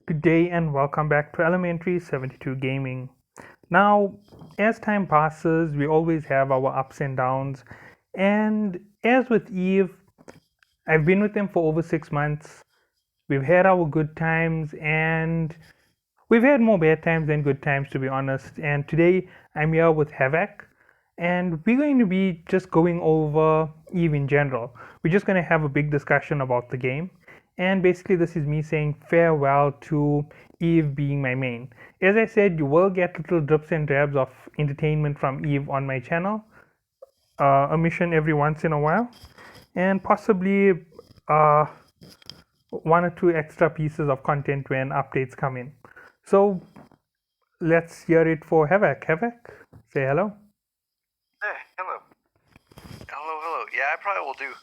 Good day and welcome back to Elementary 72 Gaming. Now, as time passes, we always have our ups and downs. And as with Eve, I've been with them for over 6 months. We've had our good times and we've had more bad times than good times, to be honest. And today I'm here with Havak, and we're going to be just going over Eve in general. We're just going to have a big discussion about the game. And basically, this is me saying farewell to Eve being my main. As I said, you will get little drips and drabs of entertainment from Eve on my channel, a mission every once in a while, and possibly uh, one or two extra pieces of content when updates come in. So let's hear it for Havak. Havak, say hello. Hey, hello. Hello. Yeah, I probably will do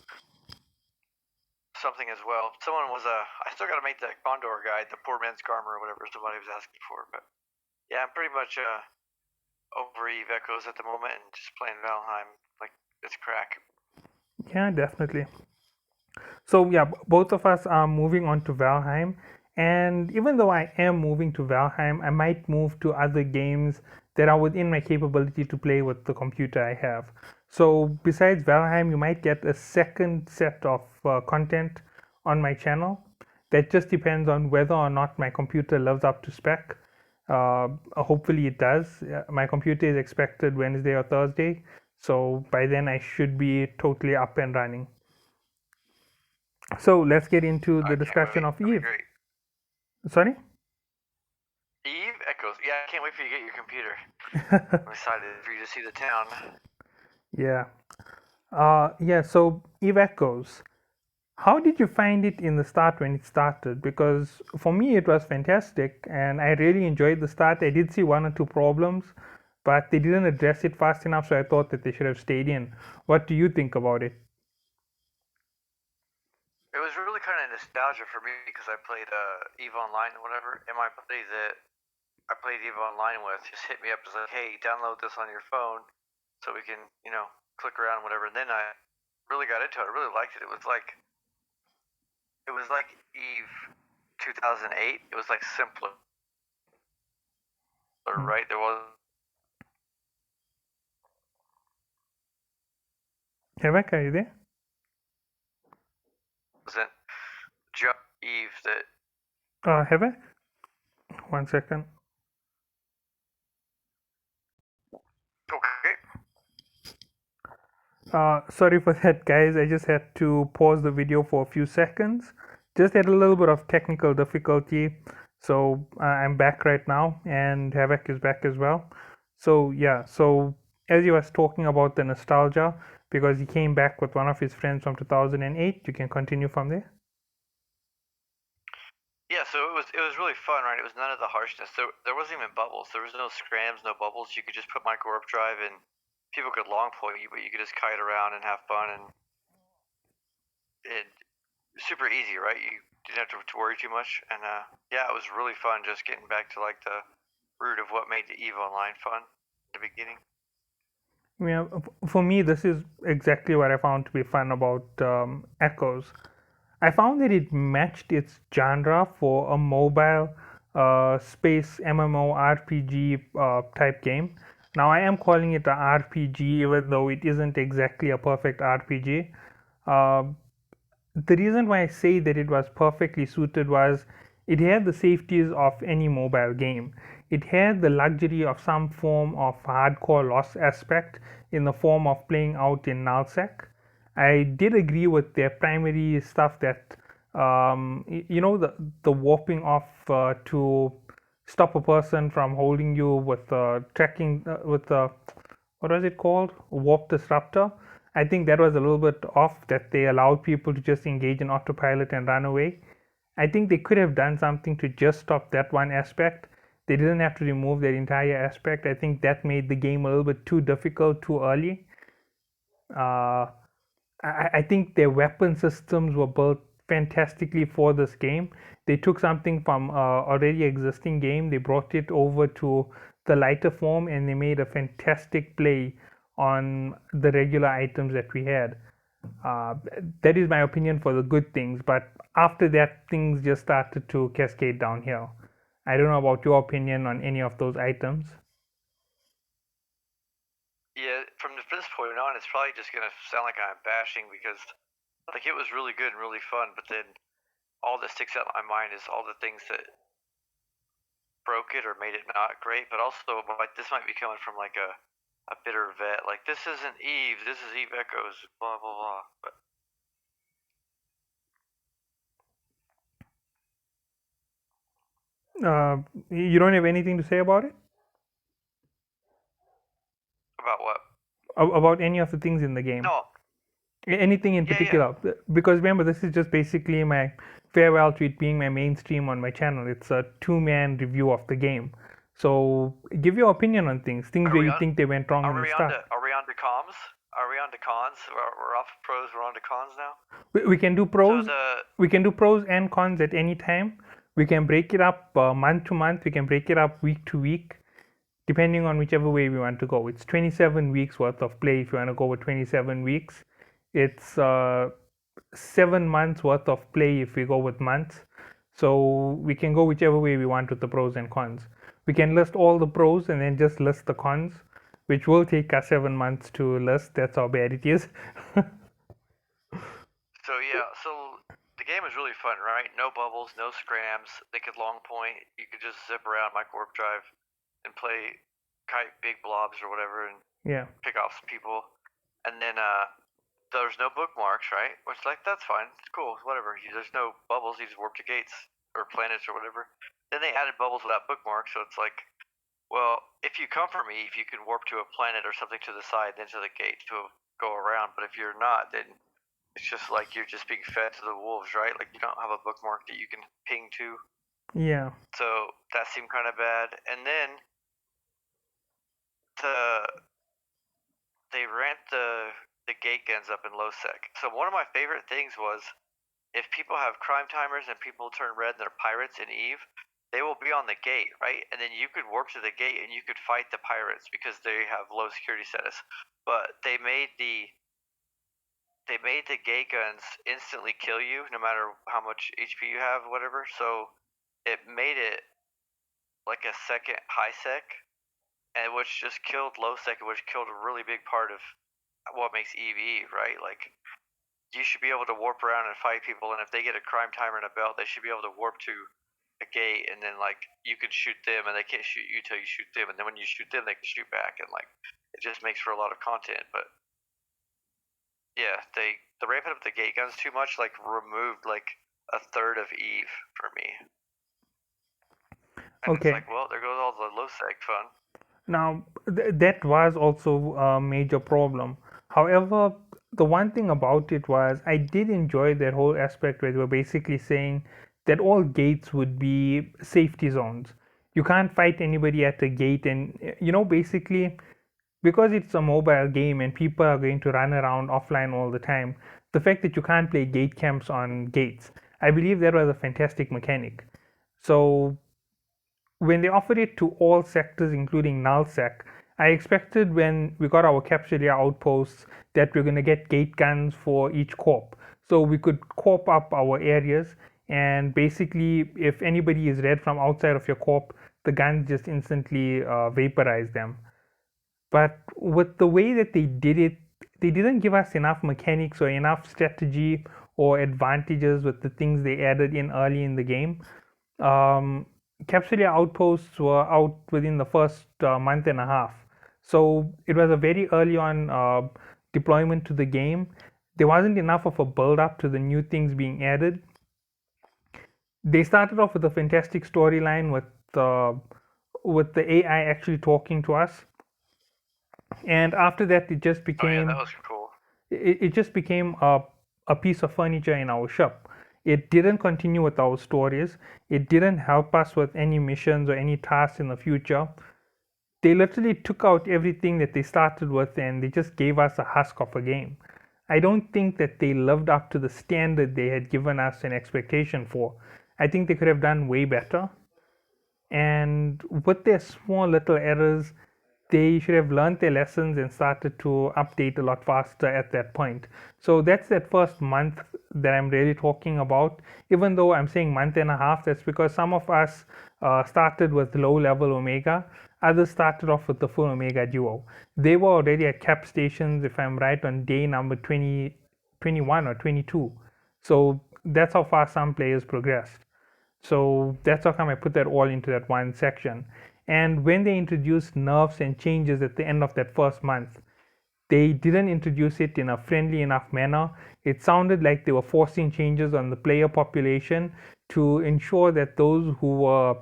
something as well. Someone was, I still gotta make the Condor guide, the poor man's karma or whatever somebody was asking for, but yeah, I'm pretty much, over Eve Echoes at the moment and just playing Valheim, like, it's crack. Yeah, definitely. So yeah, both of us are moving on to Valheim, and even though I am moving to Valheim, I might move to other games that are within my capability to play with the computer I have. So besides Valheim, you might get a second set of content on my channel. That just depends on whether or not my computer lives up to spec. Hopefully it does. My computer is expected Wednesday or Thursday, so by then I should be totally up and running. So let's get into the discussion of Eve. Great. Sorry? Eve Echoes. Yeah, I can't wait for you to get your computer. I'm excited for you to see the town. Yeah. So Eve Echoes. How did you find it in the start when it started? Because for me it was fantastic and I really enjoyed the start. I did see one or two problems, but they didn't address it fast enough, so I thought that they should have stayed in. What do you think about it? It was really kind of nostalgia for me because I played Eve Online and whatever, and my buddy that I played Eve Online with just hit me up and was like, hey, download this on your phone so we can, click around and whatever. And then I really got into it. I really liked it. It was like Eve 2008. It was like simpler, right? There Havak, are you there? wasn't just Eve that. Havak? 1 second. Okay. Sorry for that, guys. I just had to pause the video for a few seconds. Just had a little bit of technical difficulty. So I'm back right now, and Havak is back as well. So yeah, so as he was talking about the nostalgia, because he came back with one of his friends from 2008, you can continue from there. Yeah, so it was really fun, right? It was none of the harshness. There wasn't even bubbles. There was no scrams, no bubbles. You could just put micro warp drive and people could long point you, but you could just kite around and have fun and super easy, right? You didn't have to worry too much, and yeah, it was really fun just getting back to like the root of what made the EVE Online fun in the beginning. Yeah, for me, this is exactly what I found to be fun about Echoes. I found that it matched its genre for a mobile space MMORPG type game. Now, I am calling it an RPG, even though it isn't exactly a perfect RPG. The reason why I say that it was perfectly suited was it had the safeties of any mobile game. It had the luxury of some form of hardcore loss aspect in the form of playing out in nullsec. I did agree with their primary stuff that the warping off to stop a person from holding you with tracking with the what was it called, warp disruptor. I think that was a little bit off, that they allowed people to just engage in autopilot and run away. I think they could have done something to just stop that one aspect. They didn't have to remove that entire aspect. I think that made the game a little bit too difficult too early. I think their weapon systems were built fantastically for this game. They took something from already existing game, they brought it over to the lighter form, and they made a fantastic play on the regular items that we had. Uh, that is my opinion for the good things, but after that, things just started to cascade downhill. I don't know about your opinion on any of those items. Yeah, from this point on, it's probably just gonna sound like I'm bashing because like it was really good and really fun, but then all that sticks out in my mind is all the things that broke it or made it not great. But also, like this might be coming from like a bitter vet. Like this isn't Eve, this is Eve Echoes, blah blah blah. But Uh, you don't have anything to say about it? about what? About any of the things in the game? No, Anything in yeah, yeah. particular? Because remember, this is just basically my farewell to it being my mainstream on my channel. It's a two-man review of the game. So give your opinion on things Are where we you on? think they went wrong in Are the we on start. to? Are we on to comms? Are we on to cons? We're off pros. We're on to cons now. We can do So pros. the We can do pros and cons at any time. We can break it up month to month. We can break it up week to week, depending on whichever way we want to go. It's 27 weeks worth of play if you want to go with 27 weeks. It's 7 months worth of play if we go with months. So we can go whichever way we want with the pros and cons. We can list all the pros and then just list the cons, which will take us 7 months to list. That's how bad it is. So yeah, so the game was really fun, right? No bubbles, no scrams. They could long point. You could just zip around micro warp drive and play kite big blobs or whatever and Yeah. pick off some people. And then there's no bookmarks, right? Which like that's fine. It's cool. Whatever. There's no bubbles. You just warp to gates or planets or whatever. Then they added bubbles without bookmarks, so it's like, well, if you come from Eve, you can warp to a planet or something to the side, then to the gate to go around. But if you're not, then it's just like you're just being fed to the wolves, right? Like you don't have a bookmark that you can ping to. Yeah. So that seemed kind of bad. And then the they ramped the gate guns up in low sec. So one of my favorite things was if people have crime timers and people turn red and they're pirates in Eve, they will be on the gate, right? And then you could warp to the gate and you could fight the pirates because they have low security status. But they made the gate guns instantly kill you no matter how much HP you have, whatever. So it made it like a second high sec, and which just killed low sec, which killed a really big part of what makes Eve Eve, right? Like you should be able to warp around and fight people, and if they get a crime timer and a belt, they should be able to warp to a gate, and then like you can shoot them, and they can't shoot you till you shoot them, and then when you shoot them, they can shoot back, and like it just makes for a lot of content. But yeah, the ramping up the gate guns too much like removed like a third of Eve for me. And it's Okay. like, well, there goes all the low sec fun. Now, that was also a major problem. However, the one thing about it was I did enjoy that whole aspect where they were basically saying that all gates would be safety zones. You can't fight anybody at a gate, and basically, because it's a mobile game and people are going to run around offline all the time, the fact that you can't play gate camps on gates, I believe that was a fantastic mechanic. So when they offered it to all sectors, including nullsec, I expected when we got our Capsulia outposts that we're going to get gate guns for each corp. So we could corp up our areas, and basically, if anybody is red from outside of your corp, the guns just instantly vaporize them. But with the way that they did it, they didn't give us enough mechanics or enough strategy or advantages with the things they added in early in the game. um, Capsulia outposts were out within the first month and a half. So it was a very early on deployment to the game. There wasn't enough of a build up to the new things being added. They started off with a fantastic storyline with the AI actually talking to us, and after that Oh yeah, that was cool. it just became a piece of furniture in our shop. It didn't continue with our stories. It didn't help us with any missions or any tasks in the future. They literally took out everything that they started with and they just gave us a husk of a game. I don't think that they lived up to the standard they had given us an expectation for. I think they could have done way better. And with their small little errors, they should have learned their lessons and started to update a lot faster at that point. So that's that first month that I'm really talking about. Even though I'm saying month and a half, that's because some of us started with low level Omega, others started off with the full Omega Duo. They were already at cap stations, if I'm right, on day number 20, 21 or 22. So that's how far some players progressed. So that's how come I put that all into that one section. And when they introduced nerfs and changes at the end of that first month, they didn't introduce it in a friendly enough manner. It sounded like they were forcing changes on the player population to ensure that those who were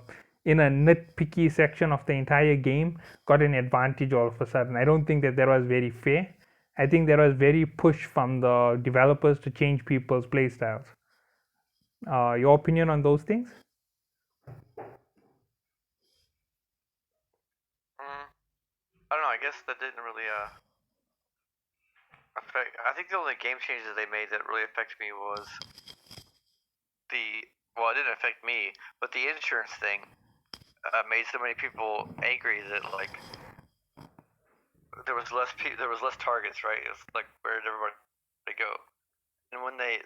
in a nitpicky section of the entire game got an advantage all of a sudden. I don't think that that was very fair. I think there was very push from the developers to change people's playstyles. Your opinion on those things? Mm, I don't know. I guess that didn't really affect. I think the only game changes they made that really affected me was the. Well, it didn't affect me, but the insurance thing made so many people angry that like there was less targets, right? It's like where did everybody go? And when they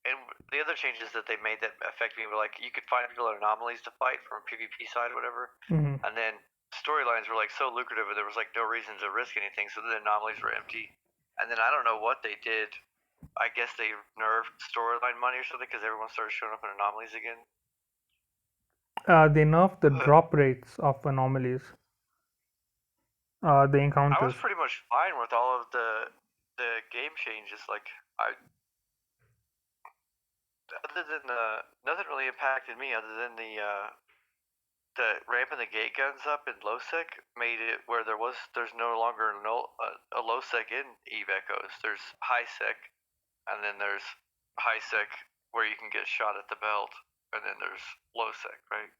and the other changes that they made that affect me were like you could find people anomalies to fight from PvP side or whatever, and then storylines were like so lucrative and there was like no reason to risk anything, so the anomalies were empty. And then I don't know what they did. I guess they nerfed storyline money or something because everyone started showing up in anomalies again. They nerfed the drop rates of anomalies, the I encounters. was pretty much fine with all of the game changes. Like I, other than nothing really impacted me other than the ramping the gate guns up in low sec made it where there's no longer a low sec in Eve Echoes. There's high sec, and then there's high sec where you can get shot at the belt, and then there's low sec, right?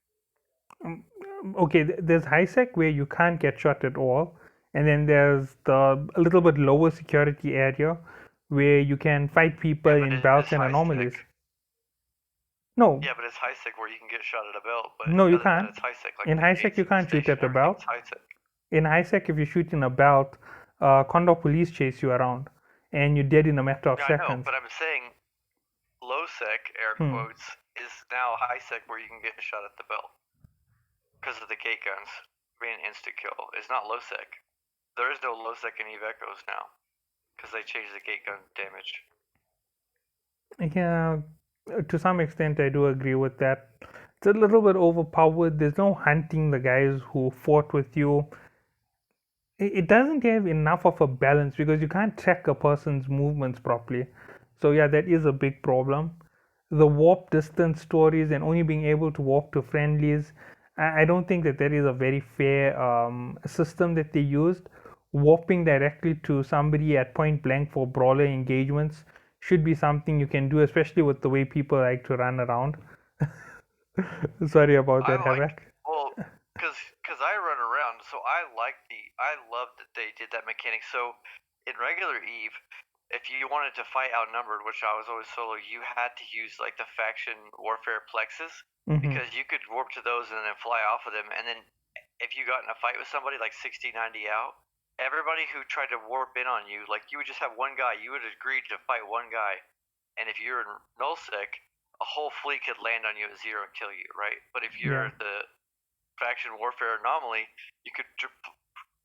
Okay, there's high sec where you can't get shot at all, and then there's the a little bit lower security area where you can fight people Yeah, but in it is belts and high anomalies. sec. No, Yeah, but it's high sec where you can get shot at a belt, but no, you other than that, can't. it's high sec. Like In the high sec, gates you and the can't shoot station, at a everything's belt. high sec. In high sec, if you shoot in a belt, Condor police chase you around, and you're dead in a matter of Yeah, I know, seconds. but I'm saying low sec, air quotes, is now high sec where you can get shot at the belt because of the gate guns being insta kill. It's not low sec. There is no low sec in Eve Echoes now because they changed the gate gun damage. Yeah, to some extent, I do agree with that. It's a little bit overpowered. There's no hunting the guys who fought with you. It doesn't have enough of a balance because you can't track a person's movements properly. So, yeah, that is a big problem. The warp distance stories and only being able to walk to friendlies, I don't think that that is a very fair system that they used. Warping directly to somebody at point blank for brawler engagements should be something you can do, especially with the way people like to run around. Sorry about I that, like Havak. well, cause I run around, so I love that they did that mechanic. So in regular Eve, if you wanted to fight outnumbered, which I was always solo, you had to use like the faction warfare plexes because you could warp to those and then fly off of them. And then if you got in a fight with somebody like 60, 90 out, everybody who tried to warp in on you, like you would just have one guy, you would agree to fight one guy. And if you're in nullsec, a whole fleet could land on you at zero and kill you, right? But if you're Yeah. the faction warfare anomaly, you could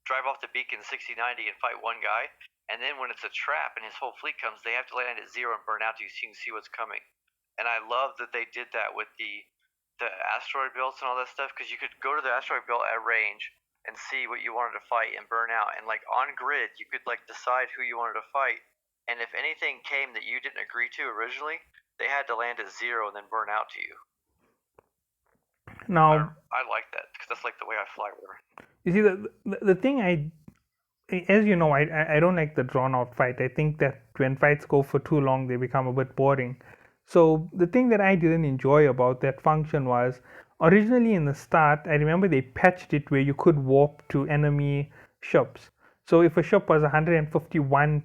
drive off the beacon 60, 90 and fight one guy. And then when it's a trap and his whole fleet comes, they have to land at zero and burn out to you so you can see what's coming. And I love that they did that with the asteroid belts and all that stuff because you could go to the asteroid belt at range and see what you wanted to fight and burn out. And like on grid, you could like decide who you wanted to fight. And if anything came that you didn't agree to originally, they had to land at zero and then burn out to you. Now, I like that because that's like the way I fly. you see, the thing as you know, I don't like the drawn out fight. I think that when fights go for too long, they become a bit boring. So the thing that I didn't enjoy about that function was originally in the start, I remember they patched it where you could warp to enemy ships. So if a ship was 151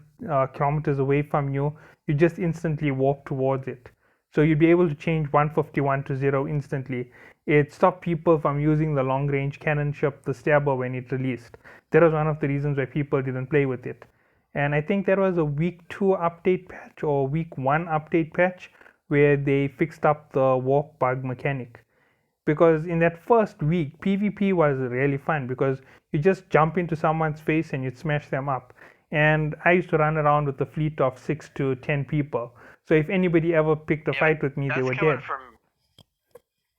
kilometers away from you, you just instantly warp towards it. So you'd be able to change 151 to 0 instantly. It stopped people from using the long range cannon ship, the Stabber, when it released. That was one of the reasons why people didn't play with it. And I think there was a week 2 update patch or week 1 update patch where they fixed up the walk bug mechanic. Because in that first week, PvP was really fun because you just jump into someone's face and you'd smash them up. And I used to run around with a fleet of 6 to 10 people. So if anybody ever picked a fight with me, they were dead.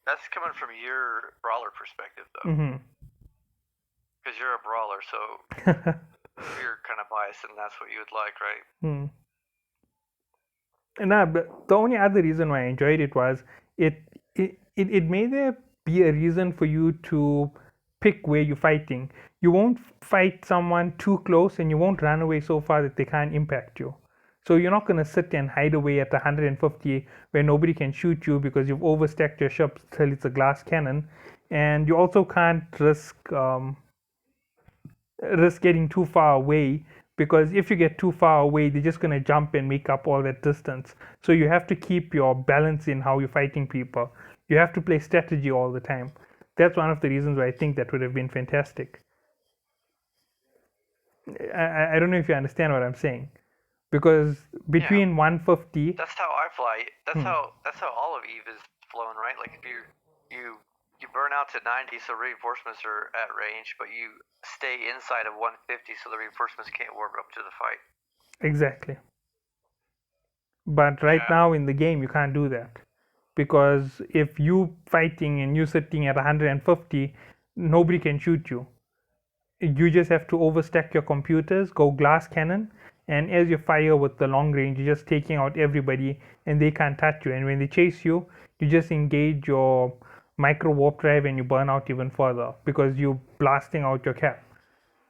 That's coming from your brawler perspective, though. Mm-hmm. Because you're a brawler, so you're kind of biased, and that's what you would like, right? But the only other reason why I enjoyed it was it made there be a reason for you to pick where you're fighting. You won't fight someone too close, and you won't run away so far that they can't impact you. So you're not going to sit and hide away at 150 where nobody can shoot you because you've overstacked your ship till it's a glass cannon, and you also can't risk getting too far away, because if you get too far away, they're just going to jump and make up all that distance. So you have to keep your balance in how you're fighting people. You have to play strategy all the time. That's one of the reasons why I think that would have been fantastic. I don't know if you understand what I'm saying, because between 150, that's how I fly. That's how all of Eve is flown, right? Like if you burn out to 90, so reinforcements are at range, but you stay inside of 150, so the reinforcements can't warp up to the fight. Exactly. But right now in the game, you can't do that, because if you fighting and you sitting at 150, nobody can shoot you. You just have to overstack your computers, go glass cannon, and as you fire with the long range, you're just taking out everybody and they can't touch you. And when they chase you, you just engage your micro warp drive and you burn out even further because you're blasting out your cap.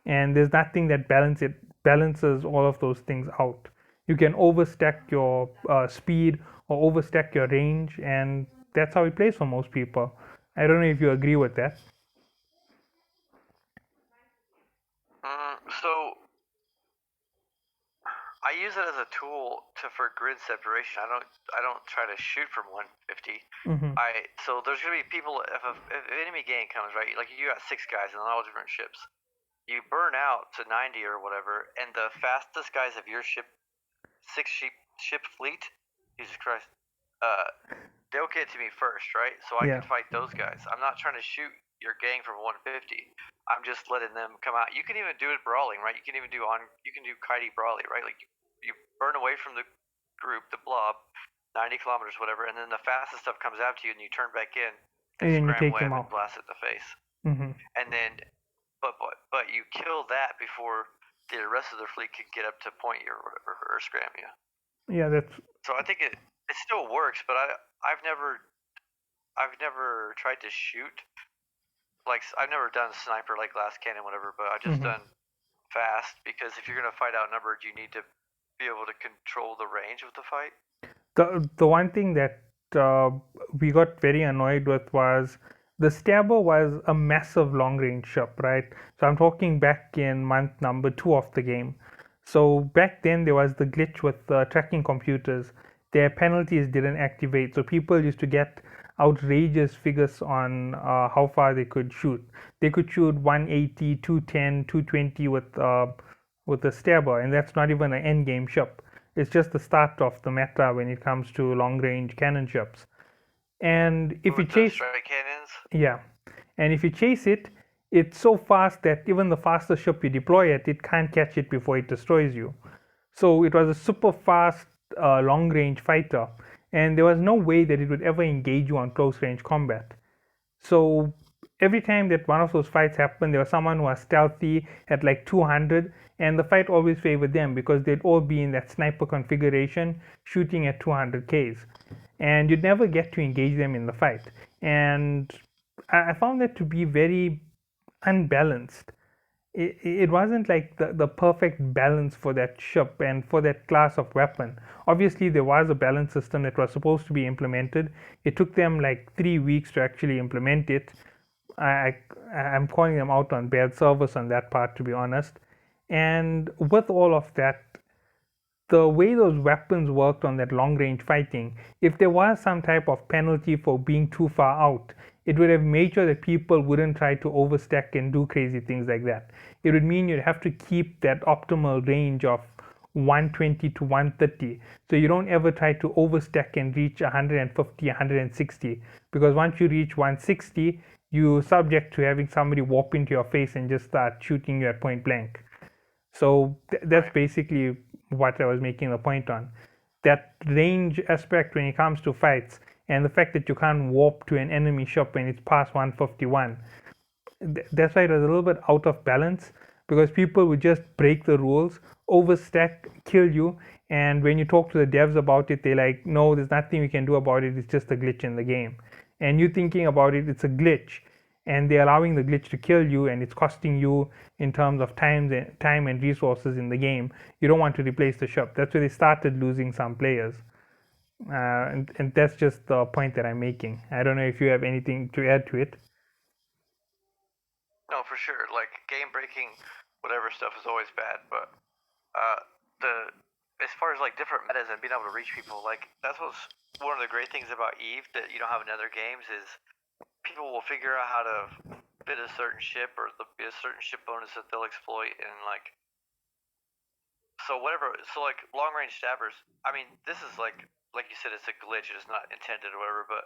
And there's nothing that balances all of those things out. You can overstack your speed or overstack your range, and that's how it plays for most people. I don't know if you agree with that. So I use it as a tool for grid separation. I don't try to shoot from 150. So there's gonna be people if enemy gang comes, right? Like you got 6 guys and all different ships. You burn out to 90 or whatever, and the fastest guys of your ship, 6-ship fleet, Jesus Christ, they'll get to me first, right? So I can fight those guys. I'm not trying to shoot your gang from 150. I'm just letting them come out. You can even do it brawling, right? You can even do kitey brawling, right? Like you burn away from the group, the blob, 90 kilometers, whatever, and then the fastest stuff comes out to you, and you turn back in and scram away and blast it in the face. And then, but you kill that before the rest of their fleet can get up to point you or whatever, or scram you. Yeah, that's. So I think it still works, but I've never tried to shoot. Like I've never done sniper like glass cannon, whatever, but I've just done fast, because if you're gonna fight outnumbered, you need to be able to control the range of the fight. The one thing that we got very annoyed with was the Stabber was a massive long range ship, right? So I'm talking back in month number 2 of the game. So back then there was the glitch with tracking computers. Their penalties didn't activate, so people used to get outrageous figures on how far they could shoot. They could shoot 180, 210, 220 with a Stabber, and that's not even an end game ship. It's just the start of the meta when it comes to long range cannon ships. And if you chase strike cannons, and if you chase it, it's so fast that even the fastest ship you deploy it can't catch it before it destroys you. So it was a super fast long range fighter, and there was no way that it would ever engage you on close range combat. So every time that one of those fights happened, there was someone who was stealthy at like 200, and the fight always favored them because they'd all be in that sniper configuration shooting at 200 Ks, and you'd never get to engage them in the fight. And I found that to be very unbalanced. It wasn't like the perfect balance for that ship and for that class of weapon. Obviously, there was a balance system that was supposed to be implemented. It took them like 3 weeks to actually implement it. I'm calling them out on bad service on that part, to be honest. And with all of that, the way those weapons worked on that long range fighting, if there was some type of penalty for being too far out, it would have made sure that people wouldn't try to overstack and do crazy things like that. It would mean you'd have to keep that optimal range of 120 to 130, so you don't ever try to overstack and reach 150, 160, because once you reach 160, you're subject to having somebody warp into your face and just start shooting you at point blank. So that's Right. basically what I was making the point on. That range aspect when it comes to fights, and the fact that you can't warp to an enemy ship when it's past 151, that's why it was a little bit out of balance, because people would just break the rules, overstack, kill you, and when you talk to the devs about it, they're like, no, there's nothing we can do about it, it's just a glitch in the game. And you thinking about it, it's a glitch, and they're allowing the glitch to kill you, and it's costing you in terms of time and resources in the game. You don't want to replace the ship. That's where they started losing some players. And that's just the point that I'm making. I don't know if you have anything to add to it. No, for sure. Like game breaking, whatever stuff is always bad, but uh, the as far as like different metas and being able to reach people, like that's what's one of the great things about Eve that you don't have in other games is people will figure out how to fit a certain ship or be a certain ship bonus that they'll exploit and like so whatever. So like long range stabbers. I mean, this is like you said, it's a glitch. It's not intended or whatever. But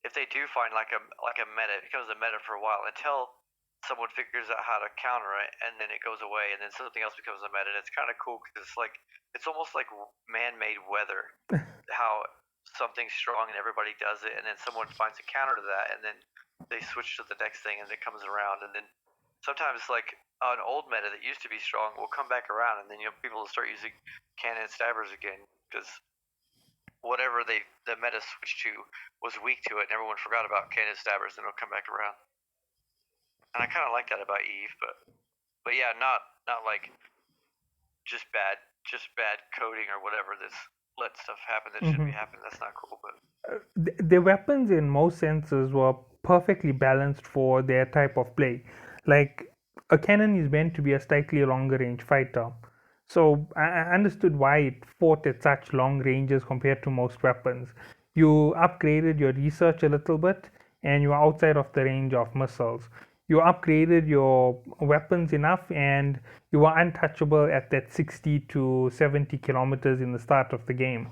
if they do find like a meta, it becomes a meta for a while until someone figures out how to counter it, and then it goes away, and then something else becomes a meta. And it's kind of cool because it's almost like man-made weather. How something's strong and everybody does it, and then someone finds a counter to that, and then they switch to the next thing, and it comes around, and then sometimes like an old meta that used to be strong will come back around, and then people will start using cannon stabbers again because whatever the meta switched to was weak to it, and everyone forgot about cannon stabbers, and it'll come back around. And I kind of like that about Eve, but yeah, not like just bad coding or whatever that's let stuff happen that shouldn't be happening. That's not cool. But The weapons in most senses were perfectly balanced for their type of play. Like a cannon is meant to be a slightly longer range fighter. So I understood why it fought at such long ranges compared to most weapons. You upgraded your research a little bit and you are outside of the range of missiles. You upgraded your weapons enough and you are untouchable at that 60 to 70 kilometers in the start of the game.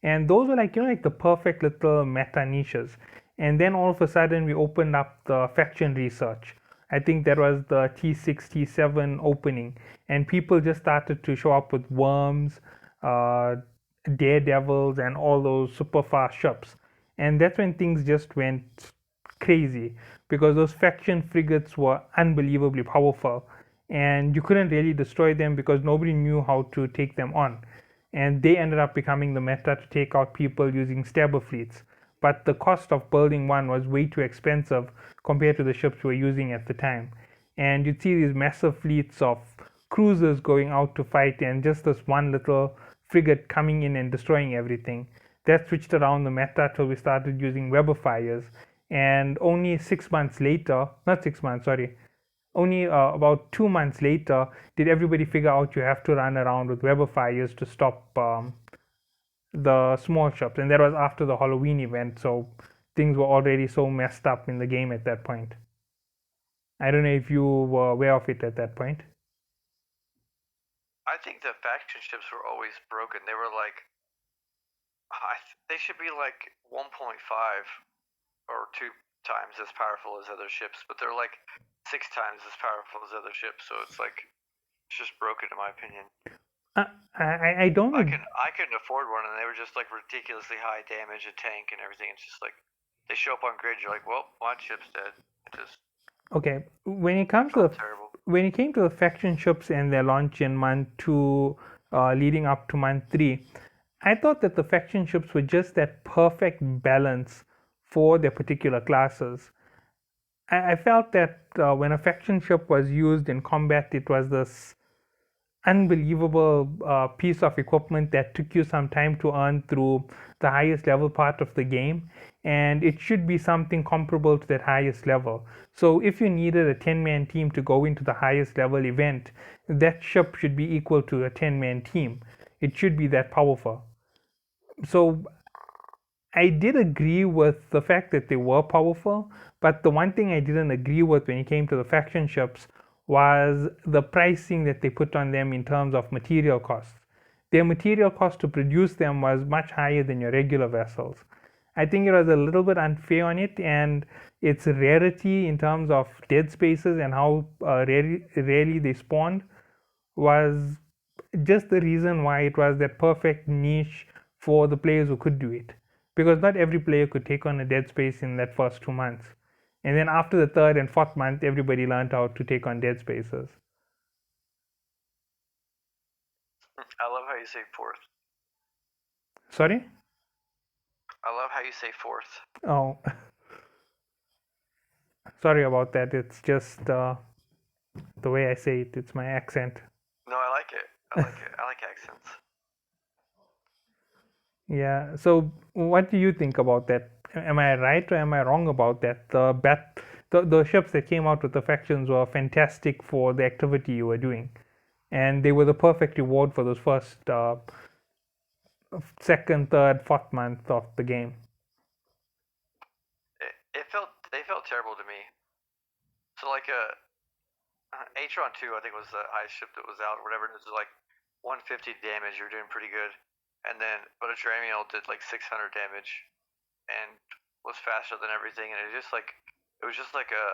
And those were like, like the perfect little meta niches. And then all of a sudden we opened up the faction research. I think that was the T6, T7 opening. And people just started to show up with worms, daredevils, and all those super fast ships. And that's when things just went crazy because those faction frigates were unbelievably powerful. And you couldn't really destroy them because nobody knew how to take them on, and they ended up becoming the meta to take out people using stabber fleets. But the cost of building one was way too expensive compared to the ships we were using at the time. And you'd see these massive fleets of cruisers going out to fight, and just this one little frigate coming in and destroying everything. That switched around the meta till we started using Weber fires. And only 6 months later, not 6 months, sorry, only about 2 months later did everybody figure out you have to run around with Weber fires to stop the small shops, and that was after the Halloween event, so things were already so messed up in the game at that point. I don't know if you were aware of it at that point. I think the faction ships were always broken. They were like they should be like 1.5 or 2 times as powerful as other ships, but they're like 6 times as powerful as other ships. So it's like it's just broken in my opinion. I don't. I couldn't afford one, and they were just like ridiculously high damage and tank and everything. It's just like they show up on grid. You're like, well, my ship's dead. It just okay. When it comes to terrible. When it came to the faction ships and their launch in month 2, leading up to month 3, I thought that the faction ships were just that perfect balance for their particular classes. I felt that when a faction ship was used in combat, it was this unbelievable piece of equipment that took you some time to earn through the highest level part of the game, and it should be something comparable to that highest level. So if you needed a 10-man team to go into the highest level event, that ship should be equal to a 10-man team. it should be that powerful. So I did agree with the fact that they were powerful, but the one thing I didn't agree with when it came to the faction ships was the pricing that they put on them in terms of material costs. Their material cost to produce them was much higher than your regular vessels. I think it was a little bit unfair on it, and its rarity in terms of dead spaces and how rarely they spawned was just the reason why it was that perfect niche for the players who could do it. Because not every player could take on a dead space in that first 2 months. And then after the third and fourth month, everybody learned how to take on dead spaces. I love how you say fourth. Sorry? I love how you say fourth. Oh, sorry about that. It's just the way I say it, it's my accent. No, I like it. I like it. I like accents. Yeah. So, what do you think about that? Am I right or am I wrong about that? The ships that came out with the factions were fantastic for the activity you were doing, and they were the perfect reward for those first, second, third, fourth month of the game. They felt terrible to me. So like Atron 2, I think was the highest ship that was out or whatever. And it was like 150 damage. You're doing pretty good. And then, but a Dramiel did like 600 damage and was faster than everything. And it was just like a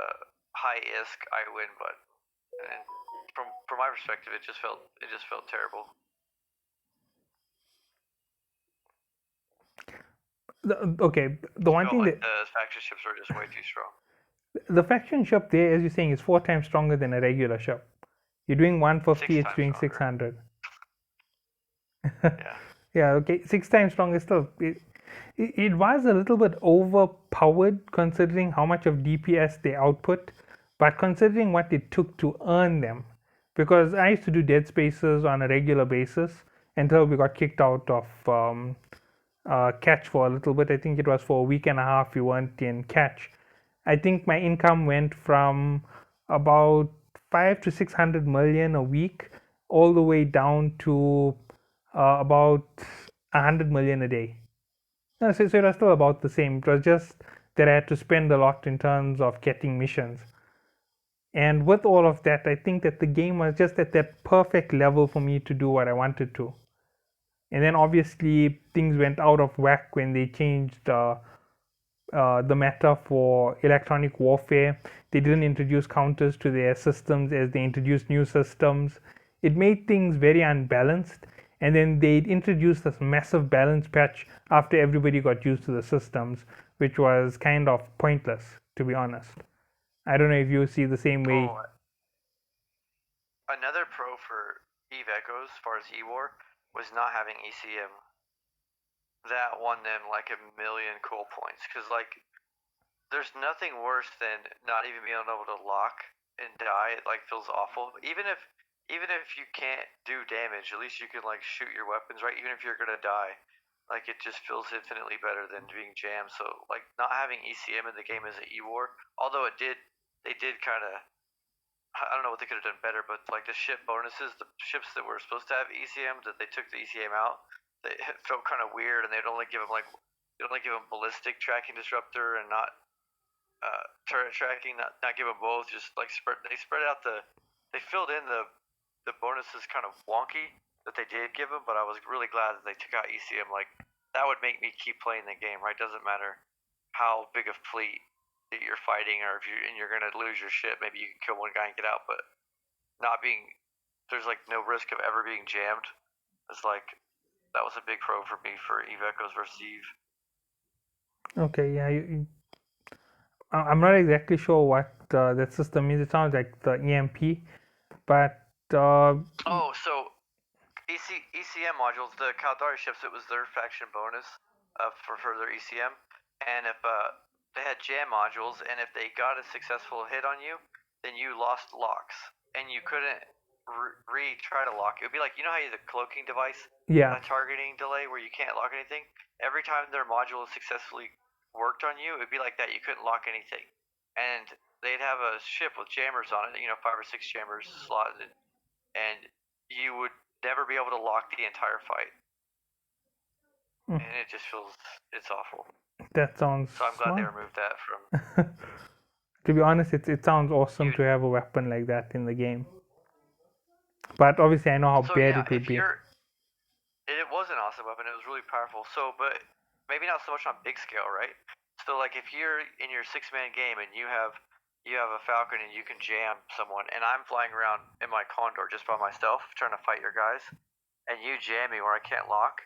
high ISK I win button. And from my perspective, it just felt terrible. The one thing like that the faction ships were just way too strong. the faction ship there, as you're saying, is 4 times stronger than a regular ship. You're doing 150, it's doing 600. Yeah. Yeah, okay, 6 times stronger still. It was a little bit overpowered considering how much of DPS they output, but considering what it took to earn them. Because I used to do dead spaces on a regular basis until we got kicked out of catch for a little bit. I think it was for a week and a half we weren't in catch. I think my income went from about 5 to 600 million a week all the way down to about 100 million a day. No, so it was still about the same. It was just that I had to spend a lot in terms of getting missions. And with all of that, I think that the game was just at that perfect level for me to do what I wanted to. And then obviously things went out of whack when they changed the meta for electronic warfare. They didn't introduce counters to their systems as they introduced new systems. It made things very unbalanced. And then they introduced this massive balance patch after everybody got used to the systems, which was kind of pointless, to be honest. I don't know if you see the same way. Another pro for Eve Echoes, as far as E-War, was not having ECM. That won them like 1,000,000 cool points. Because, like, there's nothing worse than not even being able to lock and die. It, like, feels awful. Even if you can't do damage, at least you can, like, shoot your weapons, right? Even if you're gonna die. Like, it just feels infinitely better than being jammed. So, like, not having ECM in the game as an E-War, although they did kind of, I don't know what they could have done better, but like the ship bonuses, the ships that were supposed to have ECM, that they took the ECM out, it felt kind of weird, and they'd only give them ballistic tracking disruptor and not turret tracking, not give them both. Just like they filled in the bonuses kind of wonky that they did give them, but I was really glad that they took out ECM. Like, that would make me keep playing the game, right? Doesn't matter how big a fleet that you're fighting, or if you're gonna lose your ship, maybe you can kill one guy and get out, but there's like no risk of ever being jammed. It's like, that was a big pro for me for Eve Echoes versus Eve. Okay, yeah, I'm not exactly sure what that system is. It sounds like the EMP, but So ECM modules, the Caldari ships, it was their faction bonus for further ECM, and if they had jam modules, and if they got a successful hit on you, then you lost locks, and you couldn't try to lock. It would be like, you know how you have the cloaking device, yeah, a targeting delay where you can't lock anything. Every time their module successfully worked on you, it'd be like that. You couldn't lock anything, and they'd have a ship with jammers on it, 5 or 6 jammers slotted, and you would never be able to lock the entire fight, Mm. and it just feels it's awful. That sounds So I'm glad they smart. removed that from. To be honest, it sounds awesome You, to have a weapon like that in the game. But obviously, I know how so bad yeah, it would if be. it was an awesome weapon. It was really powerful. So, but maybe not so much on big scale, right? So, like if you're in your 6-man game and you have a falcon and you can jam someone, and I'm flying around in my condor just by myself trying to fight your guys, and you jam me where I can't lock,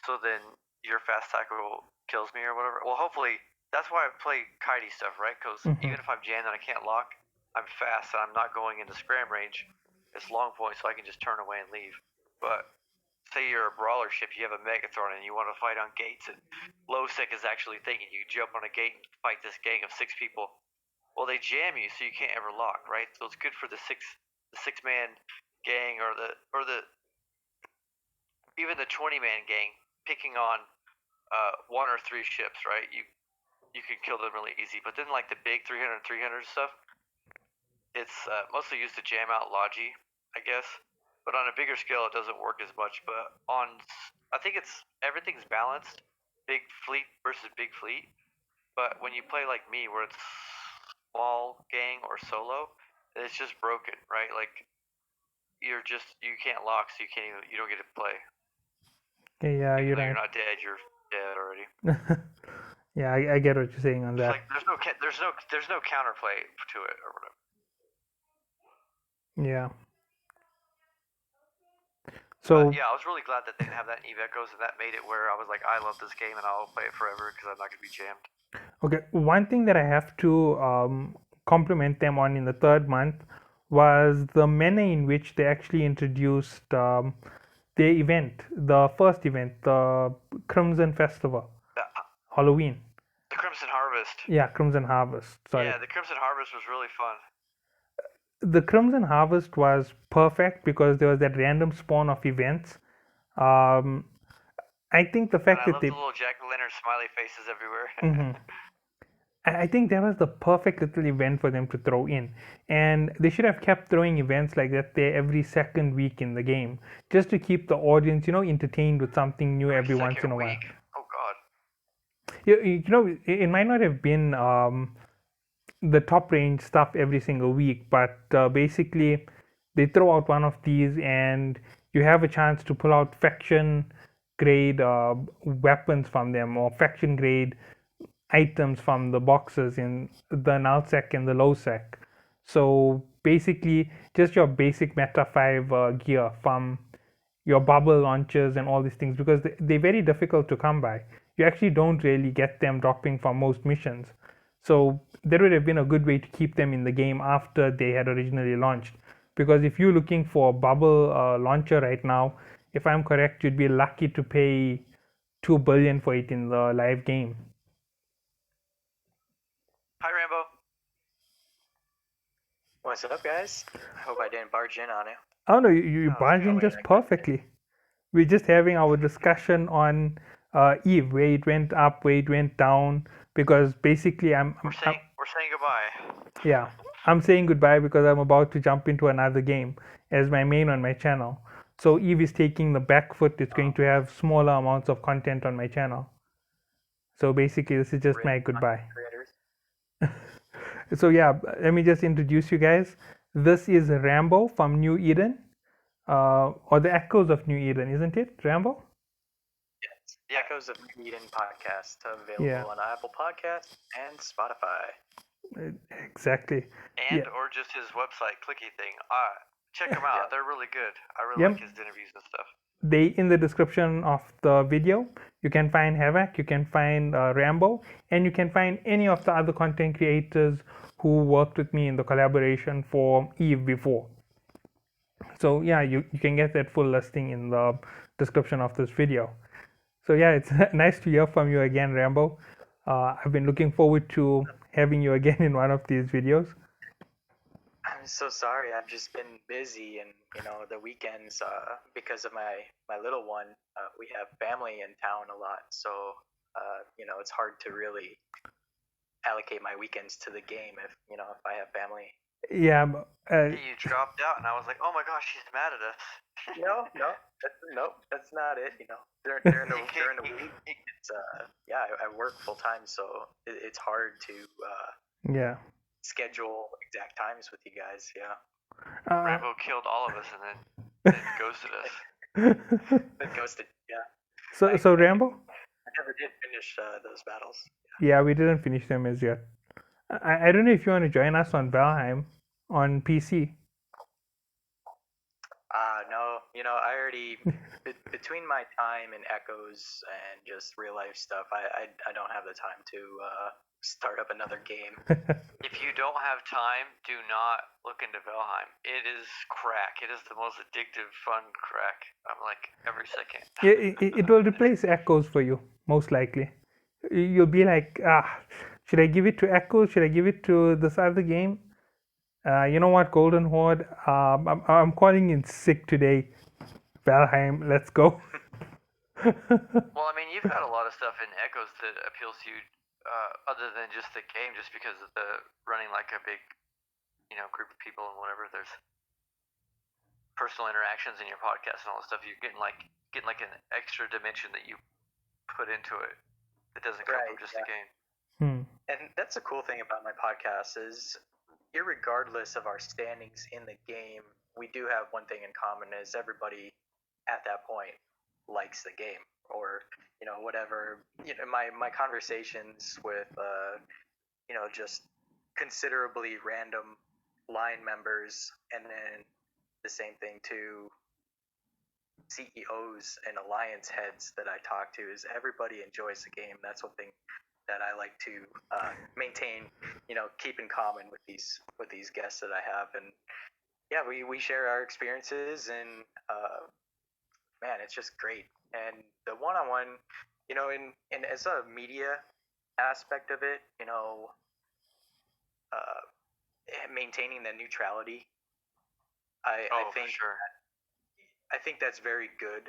so then your fast tackle kills me or whatever. Well, hopefully that's why I play kitey stuff, right? Because Hmm. even if I'm jammed and I can't lock, I'm fast and I'm not going into scram range. It's long point, so I can just turn away and leave. But say you're a brawler ship, you have a Megathron and you want to fight on gates, and Lowsec is actually thinking you jump on a gate and fight this gang of 6 people. Well, they jam you, so you can't ever lock, right? So it's good for the 6-man gang or the even the 20-man gang picking on 1 or 3 ships, right? You can kill them really easy. But then like the big 300 stuff, it's mostly used to jam out Logi, I guess. But on a bigger scale, it doesn't work as much. But I think everything's balanced, big fleet versus big fleet. But when you play like me, where it's small gang or solo, it's just broken, right? Like you can't lock, so you don't get to play. Yeah, Even you're though right. you're not dead, you're dead already. Yeah, I get what you're saying on It's that. like there's no counterplay to it or whatever. Yeah. But So yeah, I was really glad that they didn't have that in Eve Echoes, and that made it where I was like, I love this game and I'll play it forever because I'm not gonna be jammed. okay, one thing that I have to compliment them on in the third month was the manner in which they actually introduced the event, the first event, the Crimson Festival, The, Halloween. the Crimson Harvest. Yeah, Crimson Harvest. Sorry. Yeah, the Crimson Harvest was really fun. The Crimson Harvest was perfect because there was that random spawn of events. Um, I think the And fact I that love they the little jack-o'-lantern smiley faces everywhere. Mhm. I think that was the perfect little event for them to throw in. And they should have kept throwing events like that there every second week in the game, just to keep the audience, entertained with something new Every every once second in a while. week. Oh god. It might not have been the top range stuff every single week, but basically they throw out one of these and you have a chance to pull out faction grade weapons from them or faction grade items from the boxes in the nullsec and the lowsec. So basically, just your basic Meta 5 gear from your bubble launchers and all these things because they're very difficult to come by. You actually don't really get them dropping from most missions. So that would have been a good way to keep them in the game after they had originally launched. Because if you're looking for a bubble launcher right now, if I'm correct, you'd be lucky to pay 2 billion for it in the live game. Hi Rambo. What's up, guys? I hope I didn't barge in on you. Oh no, you Oh, barged in just perfectly. We're just having our discussion on Eve, where it went up, where it went down, because basically we're saying goodbye. yeah, I'm saying goodbye because I'm about to jump into another game as my main on my channel. So Eve is taking the back foot. It's going to have smaller amounts of content on my channel. So basically, this is just my goodbye. So yeah, let me just introduce you guys. This is Rambo from New Eden, or the Echoes of New Eden, isn't it, Rambo? Yes. The Echoes of Eden podcast available Yeah. on Apple Podcasts and Spotify. Exactly. And Yeah. or just his website clicky thing. Check them out. Yeah. They're really good. I really Yep. like his interviews and stuff. They in the description of the video, you can find Havak, you can find Rambo, and you can find any of the other content creators who worked with me in the collaboration for Eve before. So yeah, you can get that full listing in the description of this video. So yeah, it's nice to hear from you again, Rambo. I've been looking forward to having you again in one of these videos. I'm so sorry. I've just been busy, and the weekends because of my little one. We have family in town a lot, so it's hard to really allocate my weekends to the game if I have family Yeah, You dropped out, and I was like, oh my gosh, she's mad at us. No, that's not it. During the week, it's yeah, I work full time, so it's hard to yeah. schedule exact times with you guys. Yeah, Rambo killed all of us and then ghosted us. but ghosted. Yeah, so Rambo? I never did finish those battles. Yeah, we didn't finish them as yet. I don't know if you want to join us on Valheim on PC. No, I already between my time and Echoes and just real life stuff, I don't have the time to start up another game. If you don't have time, do not look into Valheim. It is crack. It is the most addictive, fun crack. I'm like every second. It will replace Echoes for you, most likely. You'll be like, should I give it to Echoes? Should I give it to this other game? You know what, Golden Horde? I'm calling in sick today. Valheim, let's go. Well, I mean, you've got a lot of stuff in Echoes that appeals to you, other than just the game, just because of the running like a big, group of people and whatever. There's personal interactions in your podcast and all this stuff. You're getting like an extra dimension that you put into it that doesn't come from just the game. And that's the cool thing about my podcast is, irregardless of our standings in the game, we do have one thing in common: is everybody at that point likes the game, or whatever. My conversations with just considerably random line members, and then the same thing to CEOs and alliance heads that I talk to, is everybody enjoys the game. That's one thing that I like to maintain, keep in common with these guests that I have. And yeah, we share our experiences, and man, it's just great. And the one-on-one, in as a media aspect of it, maintaining the neutrality, I think for sure. I think that's very good,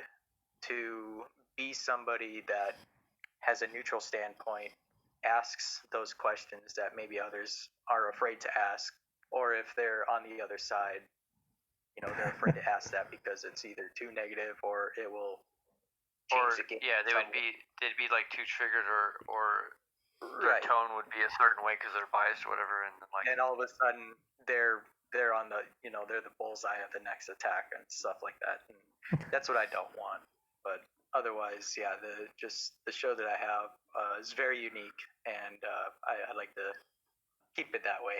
to be somebody that has a neutral standpoint, asks those questions that maybe others are afraid to ask, or if they're on the other side, they're afraid to ask that because it's either too negative or it will change the game. Yeah, they'd be like too triggered, or their tone would be a certain way because they're biased or whatever, and all of a sudden they're on the they're the bullseye of the next attack and stuff like that. And that's what I don't want. But otherwise, yeah, the show that I have is very unique, and I like to keep it that way.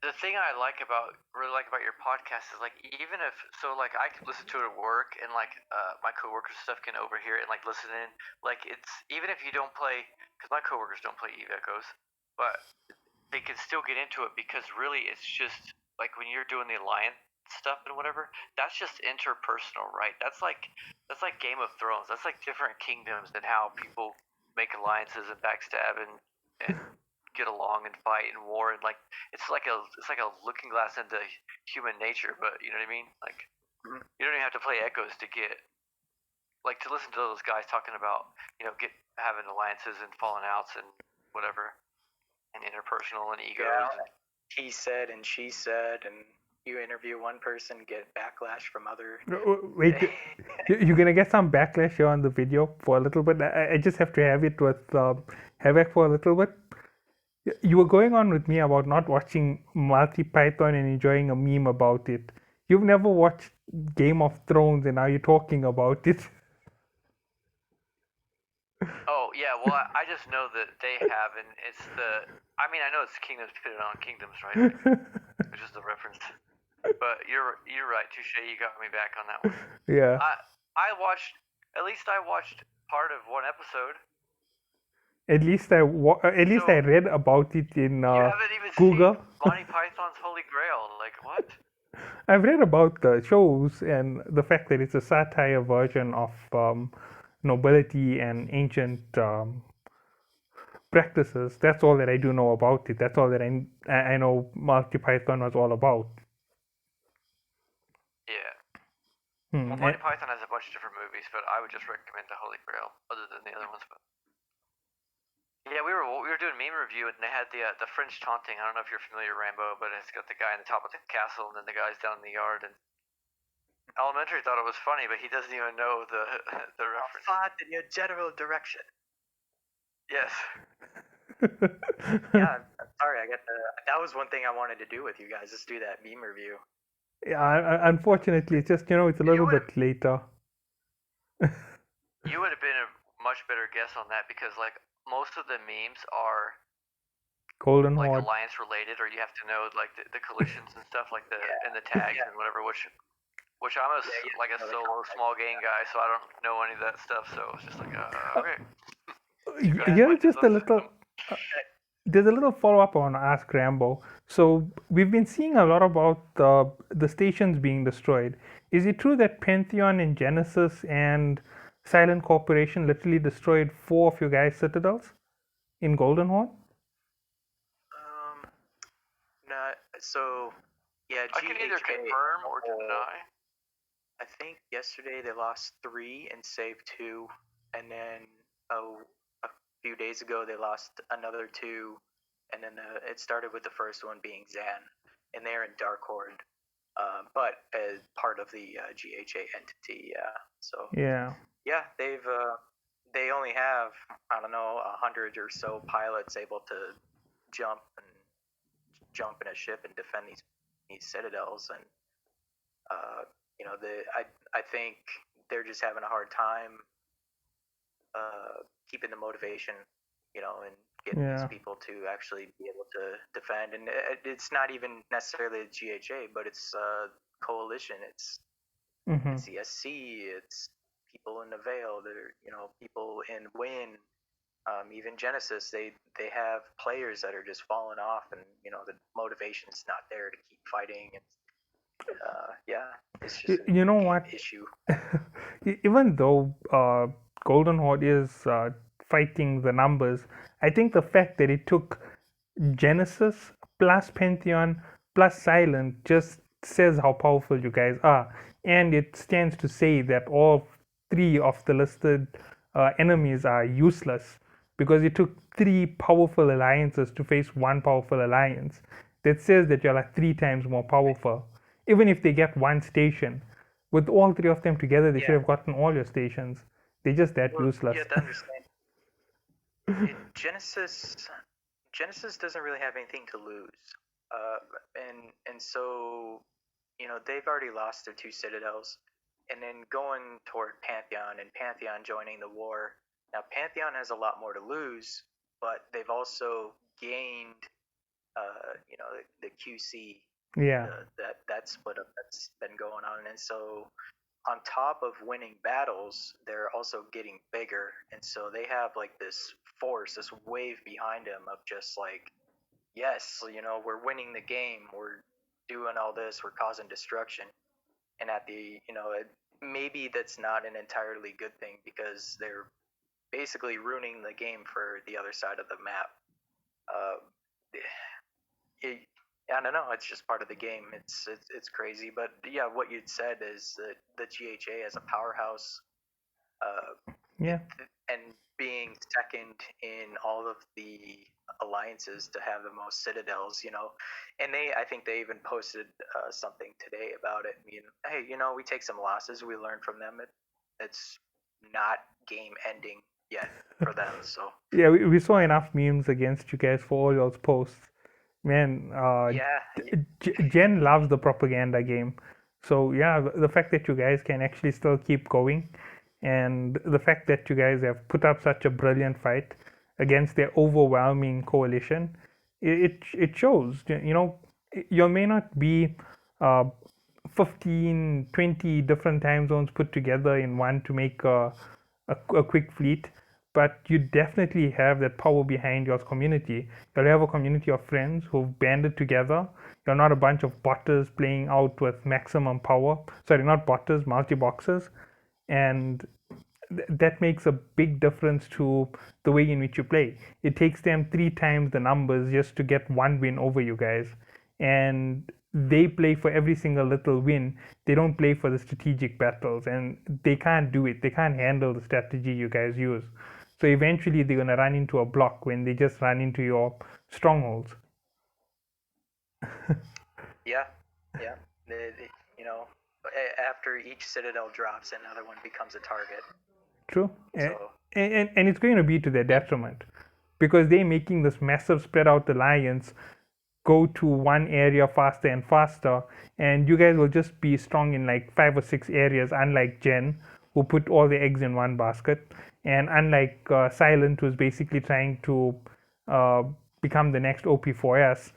The thing I really like about your podcast is, like, even if I can listen to it at work, and my coworkers stuff can overhear it and listen in. Like, it's even if you don't play, because my coworkers don't play Eve Echoes, but they can still get into it, because really it's just like when you're doing the alliance stuff and whatever, that's just interpersonal, right? That's like Game of Thrones. That's like different kingdoms and how people make alliances and backstab and get along and fight and war, and it's like a looking glass into human nature. But you know what I mean? Like, you don't even have to play Echoes to get to listen to those guys talking about having alliances and falling outs and whatever, and interpersonal and egos. Yeah, he said and she said, and you interview one person, get backlash from other. Wait, you're gonna get some backlash here on the video for a little bit. I just have to have it with Havak for a little bit. You were going on with me about not watching Multi Python and enjoying a meme about it. You've never watched Game of Thrones, and now you're talking about it. Oh yeah, well I just know that they have, and it's I know it's Kingdoms pitted on Kingdoms, right? Which is the reference. But you're right, Touche. You got me back on that one. Yeah. I watched part of one episode. At least I read about it in you haven't even Google. seen Monty Python's Holy Grail. Like, what? I've read about the shows and the fact that it's a satire version of nobility and ancient practices. That's all that I do know about it. That's all that I know Monty Python was all about. Yeah. Well, Monty Python has a bunch of different movies, but I would just recommend the Holy Grail, other than the other ones. But Yeah, we were doing meme review, and they had the French taunting. I don't know if you're familiar, Rambo, but it's got the guy on the top of the castle, and then the guys down in the yard. And Elementary thought it was funny, but he doesn't even know the the reference. Fought in your general direction. Yes. Yeah, I'm sorry. That was one thing I wanted to do with you guys. Just do that meme review. Yeah, unfortunately, it's just, it's a little bit later. You would have been a much better guess on that because like most of the memes are Golden like Horde. alliance related, or you have to know like the collisions and stuff like and the tags and whatever. Which I'm like a solo small game guy, so I don't know any of that stuff. So it's just like okay. Here's just a little. There's a little follow-up on Ask Rambo. So we've been seeing a lot about the stations being destroyed. Is it true that Pantheon and Genesis and Silent Corporation literally destroyed 4 of your guys' citadels in Golden Horde? Not so. Yeah, I can either confirm or deny. I think yesterday they lost 3 and saved 2, and then a few days ago they lost another 2, and then it started with the first one being Zan, and they're in Dark Horde, but as part of the GHA entity. Yeah. So. Yeah. Yeah, they only have, I don't know, 100 or so pilots able to jump in a ship and defend these citadels, and I think they're just having a hard time keeping the motivation, and getting these people to actually be able to defend. And it's not even necessarily the GHA, but it's coalition. It's the SC. It's people in the Veil. There, people in Win. Even Genesis, they have players that are just falling off, and the motivation's not there to keep fighting. And it's just what issue. Even though Golden Horde is fighting the numbers, I think the fact that it took Genesis plus Pantheon plus Silent just says how powerful you guys are, and it stands to say that all 3 of the listed enemies are useless because it took 3 powerful alliances to face 1 powerful alliance. That says that you're like 3 times more powerful. Even if they get 1 station, with all 3 of them together, they should have gotten all your stations. They're just that useless. You have to understand. Genesis doesn't really have anything to lose, and so they've already lost their 2 citadels, and then going toward Pantheon and Pantheon joining the war. Now Pantheon has a lot more to lose, but they've also gained, the QC. Yeah. That split up that's been going on, and so on top of winning battles, they're also getting bigger, and so they have like this force, this wave behind them of just like, yes, we're winning the game, we're doing all this, we're causing destruction, and at the maybe that's not an entirely good thing because they're basically ruining the game for the other side of the map. I don't know. It's just part of the game. It's crazy, but yeah, what you'd said is that the GHA as a powerhouse, and being second in all of the alliances to have the most citadels, and I think they even posted something today about it. Hey, we take some losses, we learn from them. It's not game ending yet for them. So yeah, we saw enough memes against you guys for all your posts. Man, Jen loves the propaganda game. So yeah, the fact that you guys can actually still keep going, and the fact that you guys have put up such a brilliant fight against their overwhelming coalition, it shows. You may not be 15, 20 different time zones put together in one to make a quick fleet, but you definitely have that power behind your community. You'll have a community of friends who've banded together. You're not a bunch of botters playing out with maximum power. Sorry, not botters, multi-boxers. And that makes a big difference to the way in which you play. It takes them 3 times the numbers just to get 1 win over you guys. And they play for every single little win. They don't play for the strategic battles, and they can't do it. They can't handle the strategy you guys use. So eventually they're gonna run into a block when they just run into your strongholds. Yeah. You know, after each citadel drops, another one becomes a target. True. So And it's going to be to their detriment because they're making this massive spread out alliance go to one area faster and faster, and you guys will just be strong in like 5 or 6 areas, unlike Jen, who put all the eggs in one basket, and unlike Silent, who's basically trying to uh, become the next OP4S,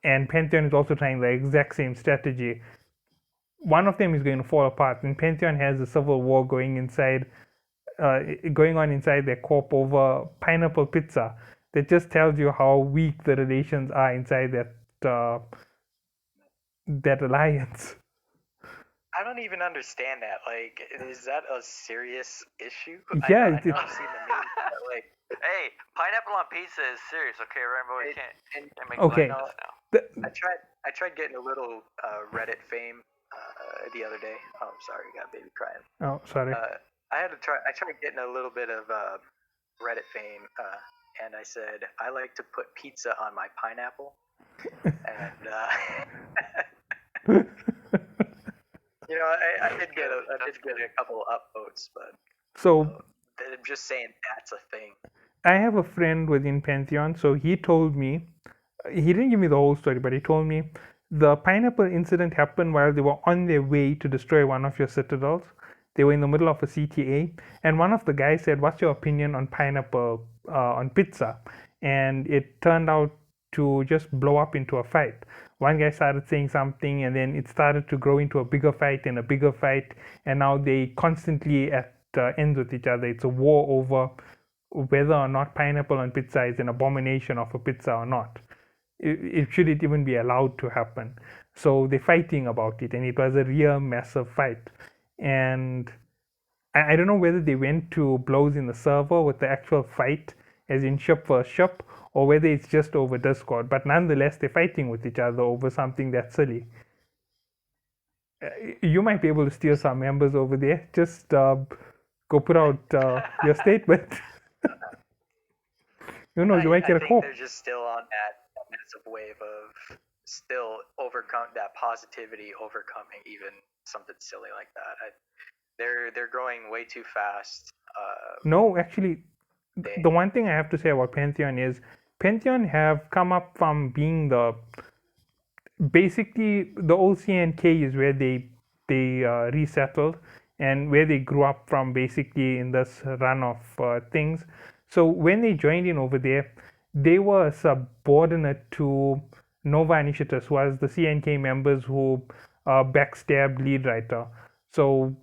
and Pantheon is also trying the exact same strategy. One of them is going to fall apart, and Pantheon has a civil war going on inside their corp over pineapple pizza. That just tells you how weak the relations are inside that alliance. I don't even understand that. Like, is that a serious issue? Yeah, I it's- know I've seen the news, but like, Hey, pineapple on pizza is serious, okay, Rambo? You It- can't and make Okay. light of this now. I tried getting a little Reddit fame the other day. Oh, I'm sorry, got baby crying. Oh, sorry. I tried getting a little bit of Reddit fame, and I said I like to put pizza on my pineapple, and you know I did get a couple upvotes, but So I'm just saying that's a thing. I have a friend within Pantheon. So he told me, he didn't give me the whole story, but he told me the pineapple incident happened while they were on their way to destroy one of your citadels. They were in the middle of a CTA, and one of the guys said, "What's your opinion on pineapple on pizza?" And it turned out to just blow up into a fight. One guy started saying something, and then it started to grow into a bigger fight and a bigger fight, and now they constantly at ends with each other. It's a war over whether or not pineapple on pizza is an abomination of a pizza or not. Should it even be allowed to happen? So they're fighting about it, and it was a real massive fight. And I don't know whether they went to blows in the server with the actual fight, as in ship versus ship, or whether it's just over Discord. But nonetheless, they're fighting with each other over something that's silly. You might be able to steal some members over there. Just go put out your statement. Who knows? You might I get a think call. they're just still on that massive wave of still overcome that positivity, overcoming even something silly like that. They're growing way too fast. No, actually, the one thing I have to say about Pantheon is Pantheon have come up from being basically the old CNK is where they resettled and where they grew up from basically in this run of things. So when they joined in over there, they were subordinate to Nova Initiatus, who was the CNK members who backstabbed lead writer. So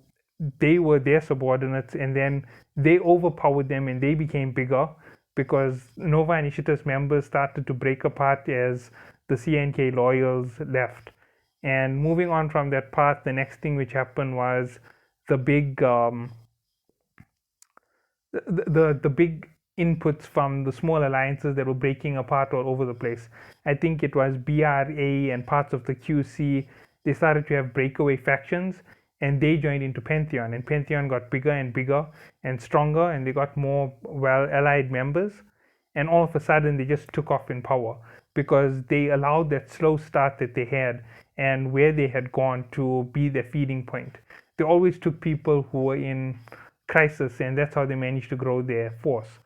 they were their subordinates, and then they overpowered them and they became bigger because Nova Initiatus members started to break apart as the CNK loyals left. And moving on from that path, the next thing which happened was the big the big inputs from the small alliances that were breaking apart all over the place. I think it was BRA and parts of the QC. They started to have breakaway factions, and they joined into Pantheon, and Pantheon got bigger and bigger and stronger, and they got more well allied members, and all of a sudden they just took off in power because they allowed that slow start that they had and where they had gone to be their feeding point. They always took people who were in crisis, and that's how they managed to grow their force.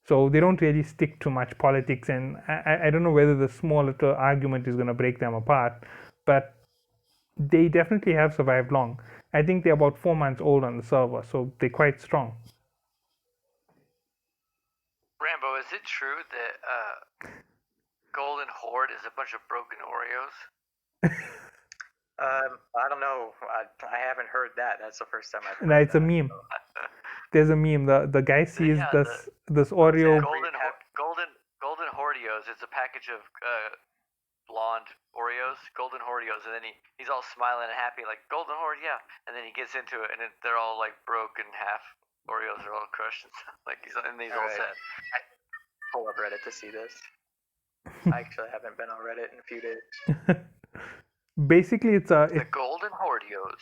So they don't really stick to much politics, and I don't know whether the small little argument is going to break them apart, but they definitely have survived long. I think they're about 4 months old on the server, so they're quite strong. Rambo, is it true that Golden Horde is a bunch of broken Oreos? I don't know. I haven't heard that. That's the first time I've heard No, it's a that. meme. There's a meme. The guy sees Yeah, this Oreo. Golden Hordeos. It's a package of blonde Oreos, Golden Hordeos, and then he's all smiling and happy, like Golden Horde, yeah. And then he gets into it, and they're all like broken half. Oreos are all crushed and stuff. Like he's all sad. I pull up Reddit to see this. I actually haven't been on Reddit in a few days. Basically, The Golden Hordeos.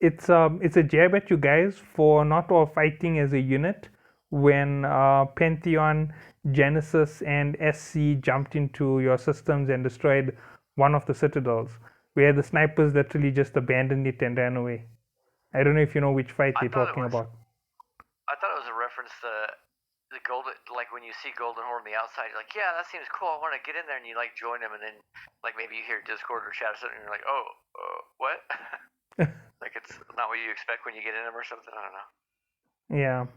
it's a jab at you guys for not all fighting as a unit when Pantheon, Genesis, and SC jumped into your systems and destroyed one of the citadels, where the snipers literally just abandoned it and ran away. I don't know if you know which fight we're talking about. I thought it was a reference to the golden, like when you see Golden Horde on the outside, you're like, yeah, that seems cool. I want to get in there, and you like join them, and then like maybe you hear Discord or chat or something, and you're like, oh, what? Like it's not what you expect when you get in them or something. I don't know. Yeah.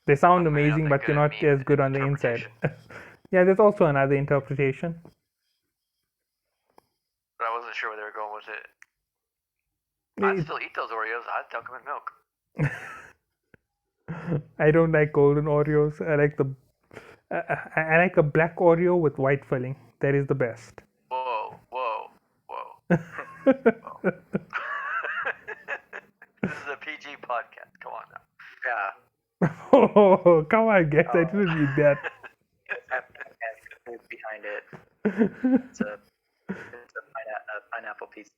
They sound Maybe amazing, but they're not as good on the inside. Yeah, there's also another interpretation. But I wasn't sure where they were going with it. I'd still eat those Oreos. I'd dunk them in milk. I don't like golden Oreos. I like a black Oreo with white filling. That is the best. Whoa. This is a PG podcast. Come on now. Yeah. Oh, come on, guys. I didn't mean that. Behind it. It's a pineapple pizza.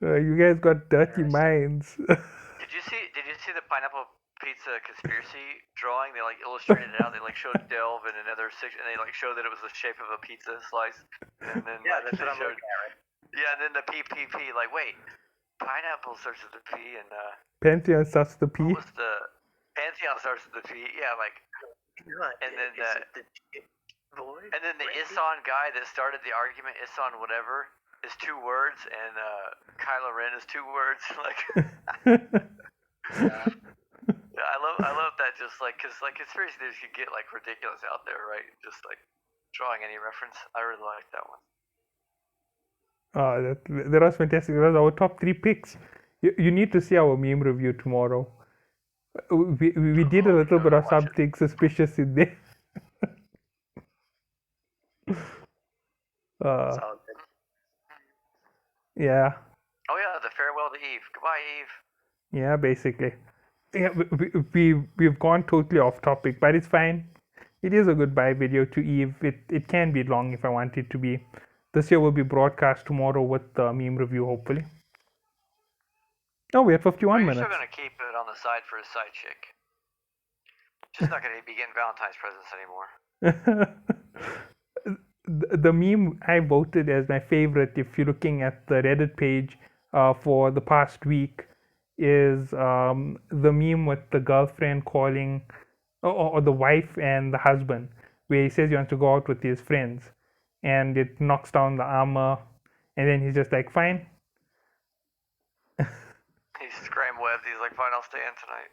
You guys got dirty minds. Did you see the pineapple pizza conspiracy drawing? They like illustrated it out. They like showed Delve and another six, and they like showed that it was the shape of a pizza slice. And then yeah, that's what I'm looking at. Right? Yeah, and then the PPP. Like, wait, pineapple starts with the P, and Pantheon starts with the P. What was the Pantheon starts with the P? Yeah, like, and then the Isan guy that started the argument, Isan whatever, is 2 words, and Kylo Ren is 2 words. Like, yeah, I love that. Just like, cause like conspiracy theories could get like ridiculous out there, right? Just like drawing any reference. I really like that one. Oh, that was fantastic. That was our top 3 picks. You need to see our meme review tomorrow. We did a little bit of something suspicious in there. Yeah. Oh yeah, the farewell to Eve. Goodbye, Eve. Yeah, basically. Yeah, we've gone totally off topic, but it's fine. It is a goodbye video to Eve. It can be long if I want it to be. This year will be broadcast tomorrow with the meme review, hopefully. Oh, we have 51 minutes. You're still gonna keep it on the side for his side chick. She's not gonna be getting Valentine's presents anymore. The meme I voted as my favorite, if you're looking at the Reddit page for the past week, is the meme with the girlfriend calling, or the wife and the husband, where he says he wants to go out with his friends, and it knocks down the armor, and then he's just like, fine. He's scram webbed. He's like, fine, I'll stay in tonight.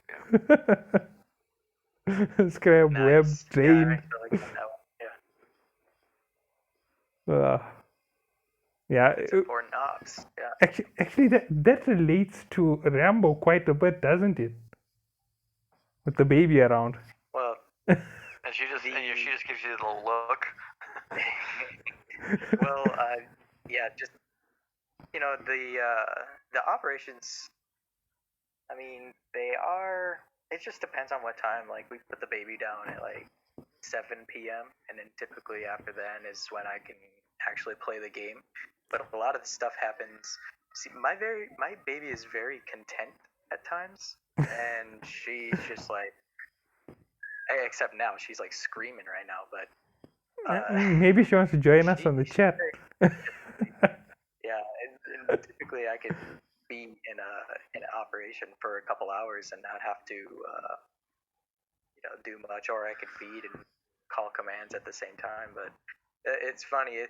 Yeah. Scram web drained. Yeah. It's important ops. Yeah. Actually, that relates to Rambo quite a bit, doesn't it? With the baby around. Well, and she just gives you the look. Well, yeah, just the operations. I mean, they are. It just depends on what time. Like, we put the baby down at like 7 p.m. and then typically after then is when I can actually play the game. But a lot of the stuff happens. See, my baby is very content at times, and she's just like, except now she's like screaming right now. But maybe she wants to join us on the chat. Yeah, and typically I could be in an operation for a couple hours and not have to do much, or I could feed and call commands at the same time. But it's funny.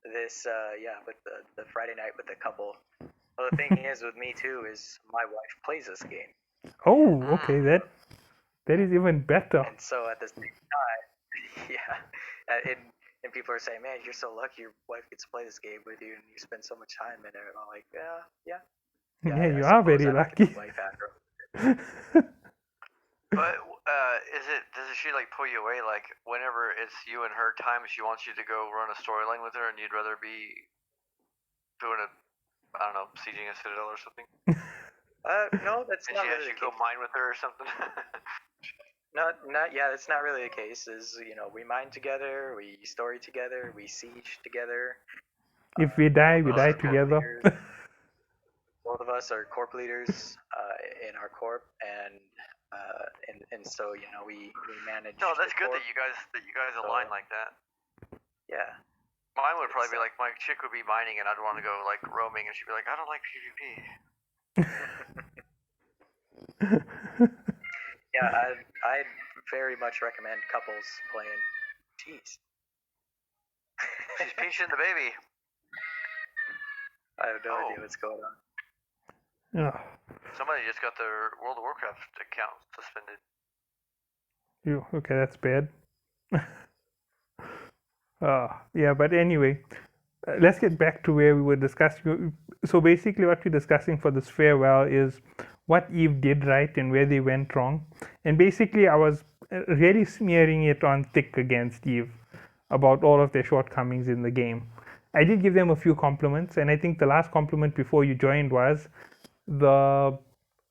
But the Friday night with the couple. Well, the thing is with me too is my wife plays this game. Oh, okay, that is even better. And so at the same time, yeah, and people are saying, man, you're so lucky your wife gets to play this game with you and you spend so much time in it. And I'm like, yeah. Yeah, you are very lucky. But does she like pull you away? Like whenever it's you and her time, she wants you to go run a storyline with her, and you'd rather be doing sieging a citadel or something? No, that's not really. And she go mine with her or something. That's not really the case. We mine together, we story together, we siege together. If we die, we die together. Both of us are corp leaders in our corp, and and so we managed. No, that's to good form- that you guys align like that. Yeah. Mine would probably be like my chick would be mining and I'd want to go like roaming and she'd be like, I don't like PvP. Yeah, I'd very much recommend couples playing. Jeez. She's peaching the baby. I have no idea what's going on. Oh, Somebody just got their World of Warcraft account suspended. okay, that's bad. Yeah, but anyway, let's get back to where we were discussing. So basically, what we're discussing for this farewell is what Eve did right and where they went wrong. And basically, I was really smearing it on thick against Eve about all of their shortcomings in the game. I did give them a few compliments, and I think the last compliment before you joined was the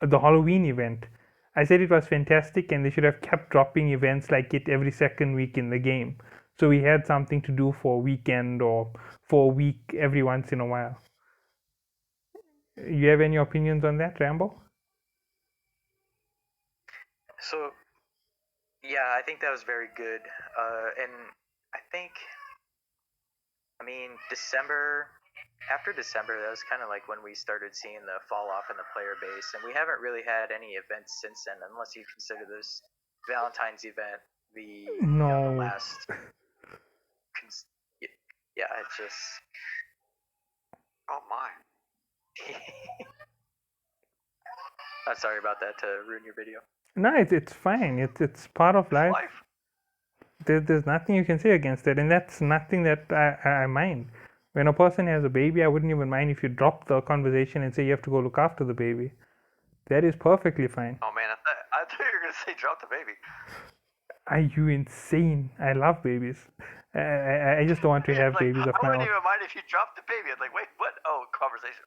Halloween event. I said it was fantastic, and they should have kept dropping events like it every second week in the game, so we had something to do for a weekend or for a week every once in a while. You have any opinions on that, Rambo? So, yeah, I think that was very good. And I think, after December, that was kind of like when we started seeing the fall off in the player base, and we haven't really had any events since then, unless you consider this Valentine's event the No. the last. Yeah, it's just. Oh my. I'm sorry about that to ruin your video. No, it's fine. It's part of life. There's nothing you can say against it, and that's nothing that I mind. When a person has a baby, I wouldn't even mind if you drop the conversation and say you have to go look after the baby. That is perfectly fine. Oh man, I thought you were gonna say drop the baby. Are you insane? I love babies. I just don't want to have like, babies of I my wouldn't own. even mind if you dropped the baby. I'd like, wait, what? Oh, conversation.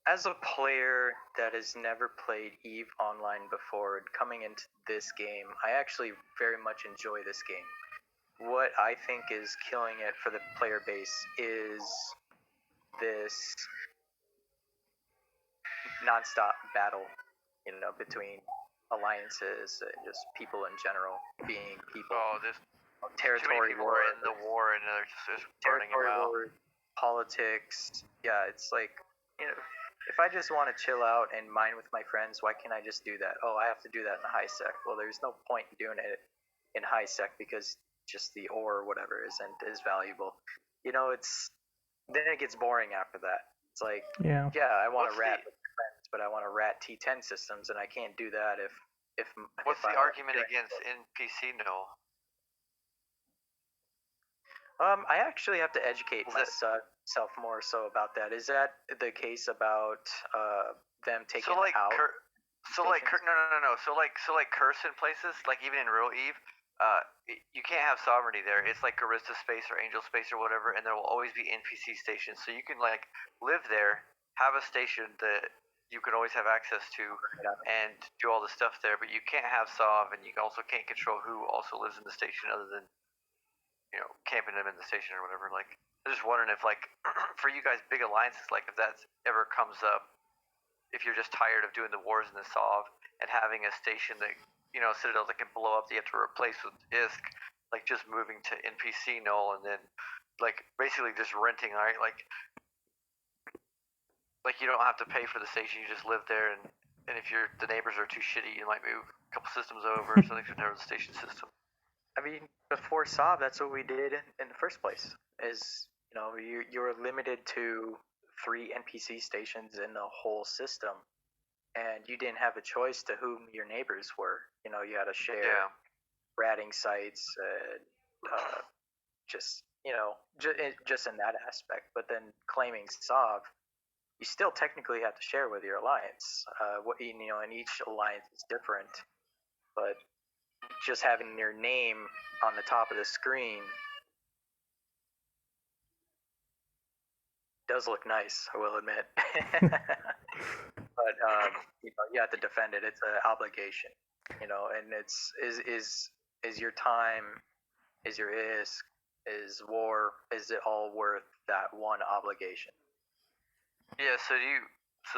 As a player that has never played Eve Online before and coming into this game, I actually very much enjoy this game. What I think is killing it for the player base is this nonstop battle, between alliances and just people in general being people. Oh, this territory people war are in the war and they're just burning them out. war, politics. Yeah, it's like, if I just want to chill out and mine with my friends, why can't I just do that? Oh, I have to do that in high sec. Well, there's no point in doing it in high sec because just the ore or whatever isn't as valuable. It's then it gets boring after that. It's like, Yeah. I want to rat with my friends, but I want to rat T10 systems, and I can't do that if. What's the argument against NPC null? I actually have to educate myself more so about that. Is that the case about them taking out? No. So like curse in places, like even in real Eve, you can't have sovereignty there. It's like Arista space or Angel space or whatever, and there will always be NPC stations. So you can like live there, have a station that you can always have access to, and do all the stuff there. But you can't have Sov, and you also can't control who also lives in the station other than camping them in the station or whatever. Like, I'm just wondering if, like, for you guys, big alliances, like, if that ever comes up, if you're just tired of doing the wars in the Sov and having a station that, Citadel that can blow up that you have to replace with ISK, like, just moving to NPC null and then, like, basically just renting, right? Like you don't have to pay for the station, you just live there, and if the neighbors are too shitty, you might move a couple systems over or something to the station system. I mean, before Sov, that's what we did in the first place. Is you were limited to 3 NPC stations in the whole system, and you didn't have a choice to whom your neighbors were. You had to share ratting sites, just in that aspect. But then claiming Sov, you still technically have to share with your alliance. And each alliance is different, but just having your name on the top of the screen does look nice, I will admit. But you have to defend it. It's an obligation, and it's is your time, is your ISK, Is it all worth that one obligation? Yeah. So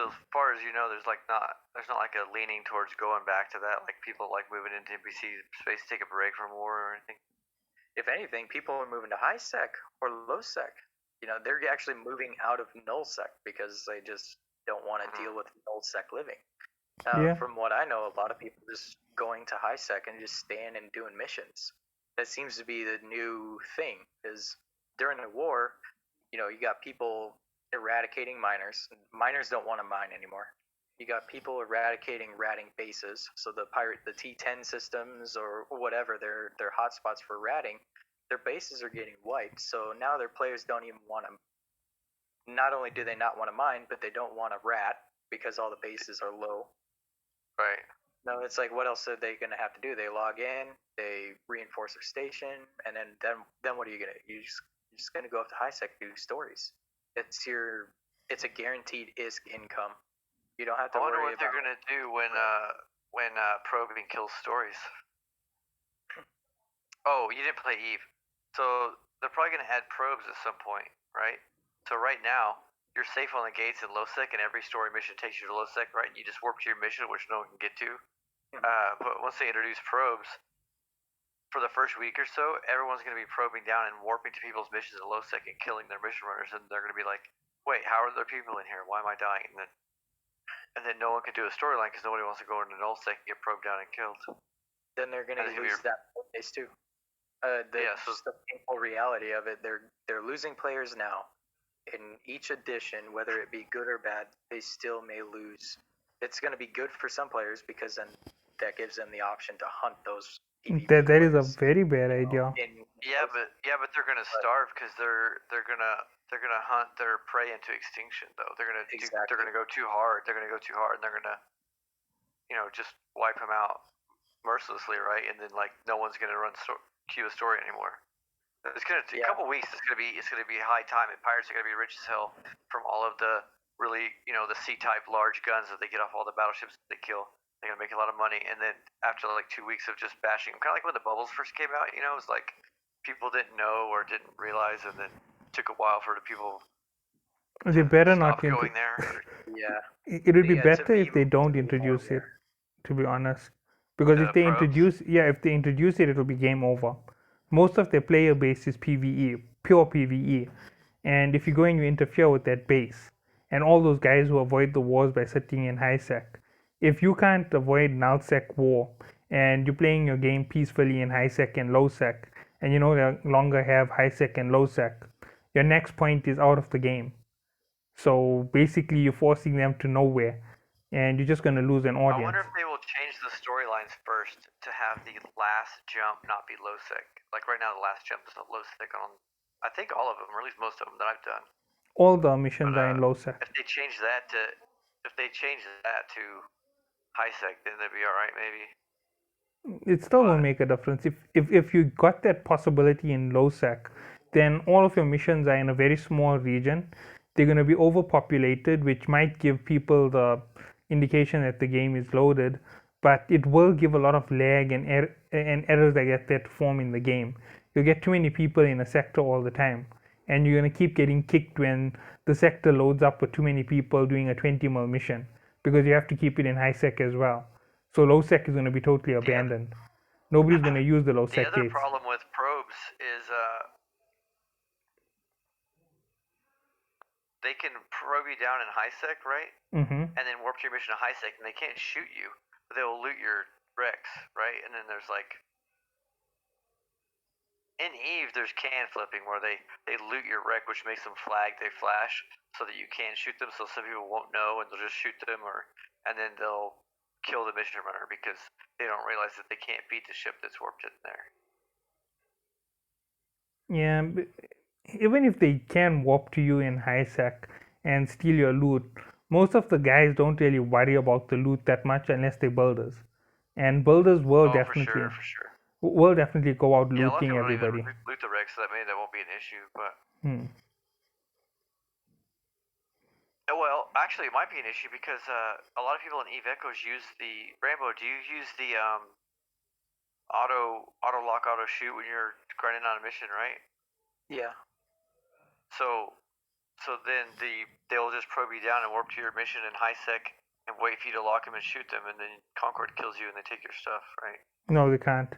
as far as you know, there's not like a leaning towards going back to that. Like people like moving into NPC space, take a break from war or anything. If anything, people are moving to high sec or low sec. They're actually moving out of null sec because they just don't want to deal with null sec living. Yeah. From what I know, a lot of people just going to high sec and just staying and doing missions. That seems to be the new thing. Is during the war, you got people eradicating miners. Miners don't want to mine anymore. You got people eradicating ratting bases. So the T10 systems or whatever their hotspots for ratting, their bases are getting wiped. So now their players don't even want to. Not only do they not want to mine, but they don't want to rat because all the bases are low. Right. No, it's like what else are they gonna have to do? They log in, they reinforce their station, and then what are you gonna? You're just gonna go up to high sec do stories. It's a guaranteed ISK income. You don't have to I wonder worry what they're gonna do when probing kills stories. Oh, you didn't play Eve, so they're probably gonna add probes at some point, right? So right now you're safe on the gates in low sec, and every story mission takes you to low sec, right? You just warp to your mission, which no one can get to. But once they introduce probes, for the first week or so, everyone's going to be probing down and warping to people's missions in low sec and killing their mission runners, and they're going to be like, "Wait, how are there people in here? Why am I dying?" And then no one can do a storyline because nobody wants to go into null sec and get probed down and killed. Then they're going to lose that base too. Just the painful reality of it, they're losing players now. In each edition, whether it be good or bad, they still may lose. It's going to be good for some players because then that gives them the option to hunt those PvP That is a players, very bad idea. But they're gonna starve because they're gonna hunt their prey into extinction though. They're gonna go too hard. They're gonna go too hard, and they're gonna just wipe them out mercilessly, right? And then like no one's gonna queue a story anymore. It's gonna a couple weeks. It's gonna be high time, and pirates are gonna be rich as hell from all of the really the C-type large guns that they get off all the battleships that they kill. They're gonna make a lot of money, and then after like 2 weeks of just bashing, kind of like when the bubbles first came out, it was like people didn't know or didn't realize, and then it took a while for the people. They better stop not going there. Yeah. It would be better if they don't introduce it, to be honest, because if they introduce it, it'll be game over. Most of their player base is PVE, pure PVE, and if you go and you interfere with that base, and all those guys who avoid the wars by sitting in high sec, if you can't avoid null sec war, and you're playing your game peacefully in high sec and low sec, and you no longer have high sec and low sec, your next point is out of the game. So basically, you're forcing them to nowhere, and you're just going to lose an audience. I wonder if they will change the storylines first to have the last jump not be low sec. Like right now, the last jump is low sec on, I think all of them, or at least most of them that I've done. All the missions are in low sec. If they change that to high sec, then they'd be all right, maybe. It still won't make a difference. If you got that possibility in low sec, then all of your missions are in a very small region. They're going to be overpopulated, which might give people the indication that the game is loaded, but it will give a lot of lag and errors that get that form in the game. You'll get too many people in a sector all the time, and you're going to keep getting kicked when the sector loads up with too many people doing a 20 mil mission, because you have to keep it in high sec as well. So low sec is going to be totally abandoned. Nobody's going to use the low sec gates. The other problem with probes is they can probe you down in high sec, right? Mm-hmm. And then warp to your mission to high sec, and they can't shoot you, but they will loot your wrecks, right? And then there's like in Eve, there's can flipping where they loot your wreck, which makes them they flash so that you can shoot them. So some people won't know, and they'll just shoot them, and then they'll kill the mission runner because they don't realize that they can't beat the ship that's warped in there. Yeah, but even if they can warp to you in high sec and steal your loot, most of the guys don't really worry about the loot that much unless they're builders, and builders will definitely will definitely go out looting everybody. Loot the wrecks, so that won't be an issue, but. Well, actually, it might be an issue because a lot of people in Eve Echoes use the Rambo. Do you use the auto lock, auto shoot when you're grinding on a mission, right? Yeah. So then they'll just probe you down and warp to your mission in high sec and wait for you to lock them and shoot them, and then Concord kills you and they take your stuff, right? No, they can't.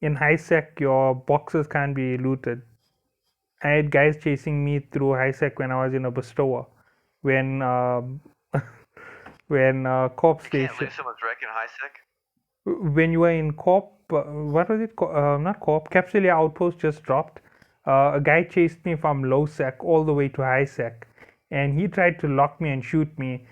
In high sec, your boxes can't be looted. I had guys chasing me through high sec when I was in a bestower. When when corp You can't station, lose someone's wreck in high sec. when you were in corp, what was it? Not corp. Capsulia outpost just dropped. A guy chased me from low sec all the way to high sec, and he tried to lock me and shoot me.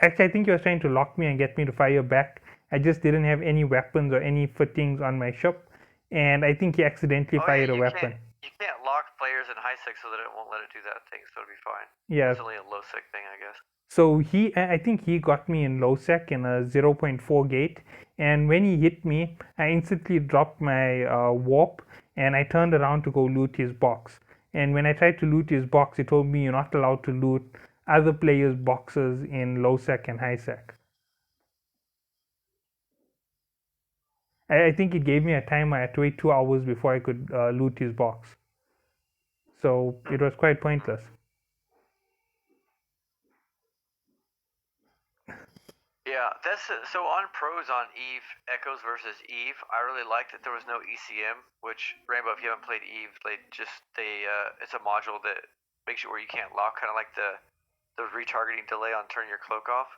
Actually, I think he was trying to lock me and get me to fire back. I just didn't have any weapons or any fittings on my ship, and I think he accidentally Oh yeah, fired a weapon. you can't lock players in high sec so that it won't let it do that thing, so it'll be fine. Yeah. It's only a low sec thing, I guess. So I think he got me in low sec in a 0.4 gate, and when he hit me, I instantly dropped my warp, and I turned around to go loot his box. And when I tried to loot his box, it told me you're not allowed to loot other players' boxes in low sec and high sec. I think it gave me a timer. I had to wait 2 hours before I could loot his box. So it was quite pointless. Yeah, that's so on pros on Eve Echoes versus Eve. I really liked that there was no ECM, which Rainbow, if you haven't played Eve, it's a module that makes it where you can't lock, kind of like the retargeting delay on turn your cloak off.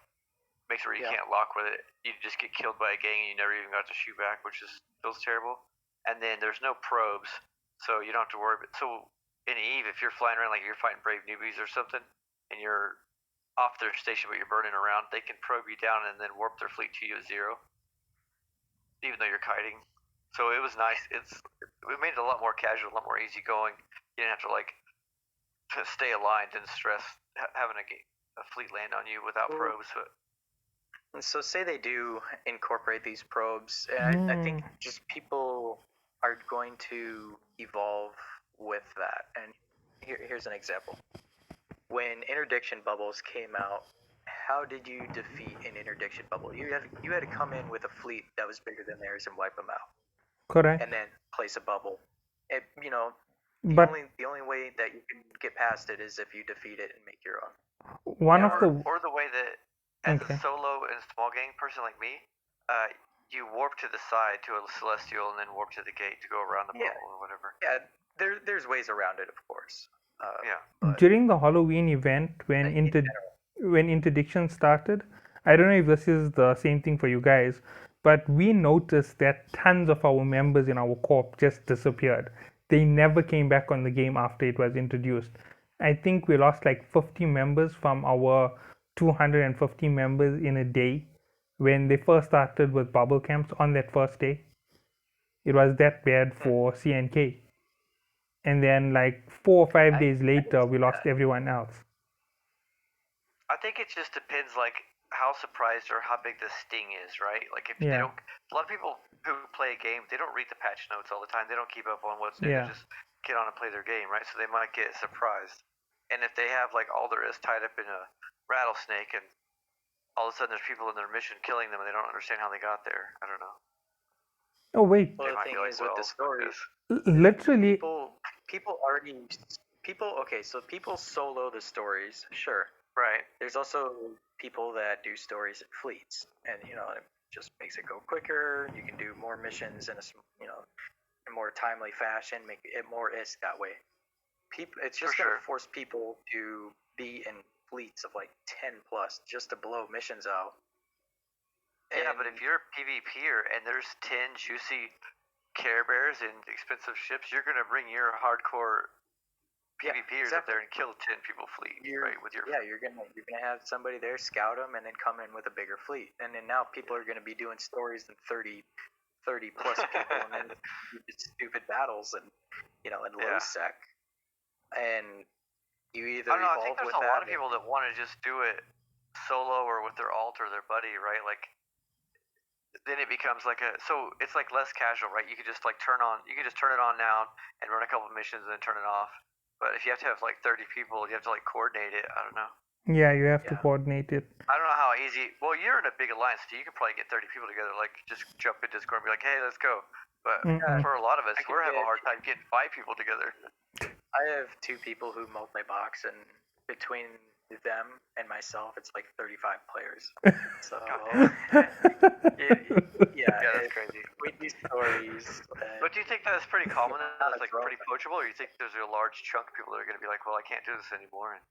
Makes it where you can't lock with it. You just get killed by a gang and you never even got to shoot back, which feels terrible. And then there's no probes, so you don't have to worry. So in Eve, if you're flying around like you're fighting brave newbies or something, and you're off their station but you're burning around, they can probe you down and then warp their fleet to you at 0, even though you're kiting. So it was nice. It made it a lot more casual, a lot more easygoing. You didn't have to like stay aligned and stress having a fleet land on you without probes. But And so say they do incorporate these probes, and I think just people are going to evolve with that. And here's an example. When interdiction bubbles came out, how did you defeat an interdiction bubble? You had to come in with a fleet that was bigger than theirs and wipe them out. Correct. And then place a bubble. The only way that you can get past it is if you defeat it and make your own. Or the way that as a solo and small gang person like me, you warp to the side to a celestial and then warp to the gate to go around the bubble or whatever. Yeah, there's ways around it, of course. During the Halloween event, when interdiction started, I don't know if this is the same thing for you guys, but we noticed that tons of our members in our corp just disappeared. They never came back on the game after it was introduced. I think we lost like 50 members from our 250 members in a day when they first started with bubble camps on that first day. It was that bad for CNK. And then like 4 or 5 days later, we lost everyone else. I think it just depends like how surprised or how big the sting is, right? Like if they don't, a lot of people who play a game, they don't read the patch notes all the time. They don't keep up on what's new. They just get on and play their game, right? So they might get surprised. And if they have like all their is tied up in a rattlesnake and all of a sudden there's people in their mission killing them and they don't understand how they got there, I don't know. Oh wait. Well, the thing is with the stories, literally people solo the stories, sure. Right. There's also people that do stories in fleets, and it just makes it go quicker. You can do more missions in a more timely fashion, make it more ISK that way. It's just gonna force people to be in fleets of like 10 plus just to blow missions out. Yeah, but if you're a PvPer and there's 10 juicy Care Bears and expensive ships, you're gonna bring your hardcore PvPers up there and kill 10 people fleet, right? With your you're gonna have somebody there scout them and then come in with a bigger fleet, and then now people are gonna be doing stories in 30 plus people and then stupid battles and in low sec, and you either I don't know. I think there's a lot of people that want to just do it solo or with their alt or their buddy, right? Like then it becomes like it's like less casual, right? You can just like turn it on now and run a couple of missions and then turn it off. But if you have to have like 30 people, you have to like coordinate it. I don't know. Yeah, you have to Yeah. coordinate it. I don't know how easy. Well, you're in a big alliance, so you could probably get 30 people together. Like, just jump in Discord and be like, "Hey, let's go." But Mm-mm. for a lot of us, I can we're having a get- hard time getting 5 people together. I have 2 people who multi-box, and between them and myself, it's like 35 players. So Yeah, that's crazy. we do stories. But do you think that's pretty common? Not That's a like drone pretty poachable, or you think there's a large chunk of people that are going to be like, "Well, I can't do this anymore." And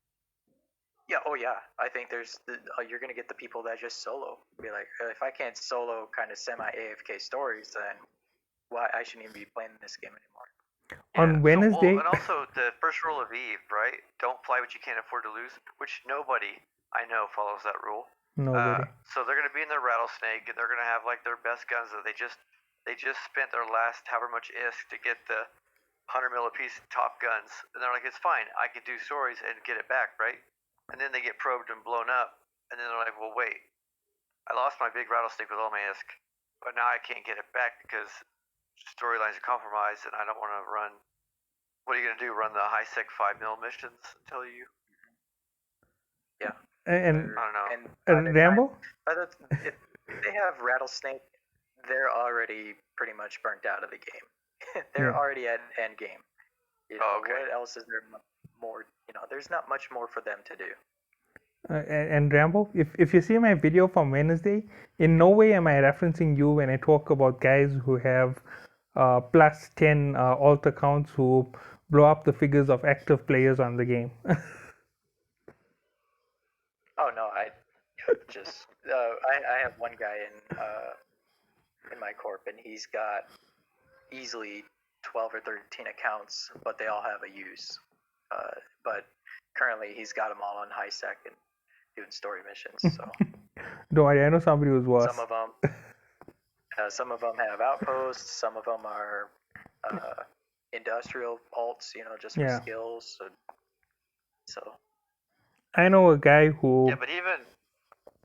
Yeah, oh yeah. I think you're gonna get the people that just solo. Be like, if I can't solo kind of semi AFK stories, then why I shouldn't even be playing this game anymore. On Wednesday. and also the first rule of Eve, right? Don't fly what you can't afford to lose, which nobody I know follows that rule. Nobody. So they're gonna be in their rattlesnake, and they're gonna have like their best guns that they just spent their last however much ISK to get the 100 mil apiece top guns, and they're like, it's fine, I could do stories and get it back, right? And then they get probed and blown up, and then they're like, well, wait, I lost my big rattlesnake with all my ISK, but now I can't get it back because storylines are compromised, and I don't want to run. What are you gonna do? Run the high sec 5 mil missions until you? Yeah. And I don't know. And Rambo? if they have rattlesnake, they're already pretty much burnt out of the game. They're already at end game. You know, okay. What else is there more? You know, there's not much more for them to do. And Rambo, if you see my video from Wednesday, in no way am I referencing you when I talk about guys who have plus 10 alt accounts who blow up the figures of active players on the game. Oh no, I just I have one guy in my corp, and he's got easily 12 or 13 accounts, but they all have a use. But currently, he's got them all on high sec and doing story missions. So Don't worry, I know somebody who's worse. some of them have outposts. Some of them are industrial alts, you know, just for skills. So I know a guy who Yeah, but even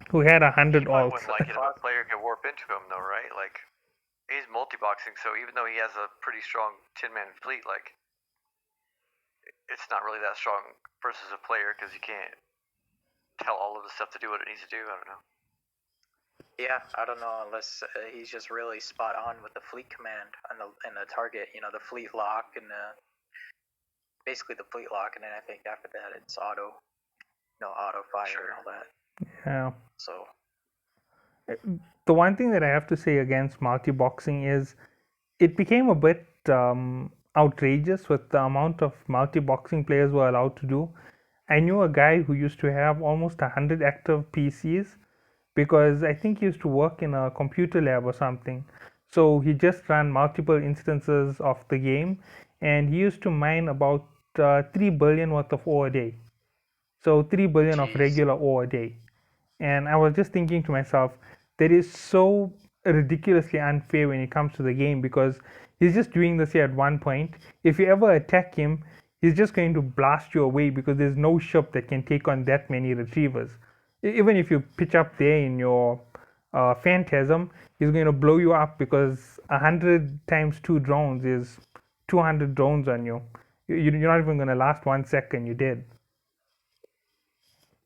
who had 100 he probably alts. wouldn't like it if a player could warp into him, though, right? Like, he's multi-boxing, so even though he has a pretty strong 10-man fleet, like, it's not really that strong versus a player because you can't tell all of the stuff to do what it needs to do. I don't know. yeah, I don't know unless he's just really spot on with the fleet command and the target. You know, the fleet lock and basically the fleet lock, and then I think after that it's auto fire and all that. Yeah. So The one thing that I have to say against multi-boxing is it became a bit outrageous with the amount of multi-boxing players were allowed to do. I knew a guy who used to have almost 100 active PCs because I think he used to work in a computer lab or something. So he just ran multiple instances of the game, and he used to mine about 3 billion worth of ore a day. So 3 billion of regular ore a day. And I was just thinking to myself, that is so ridiculously unfair when it comes to the game because he's just doing this here at one point. If you ever attack him, he's just going to blast you away because there's no ship that can take on that many retrievers. Even if you pitch up there in your Phantasm, he's going to blow you up because 100 times 2 drones is 200 drones on you. You're not even going to last 1 second, you're dead.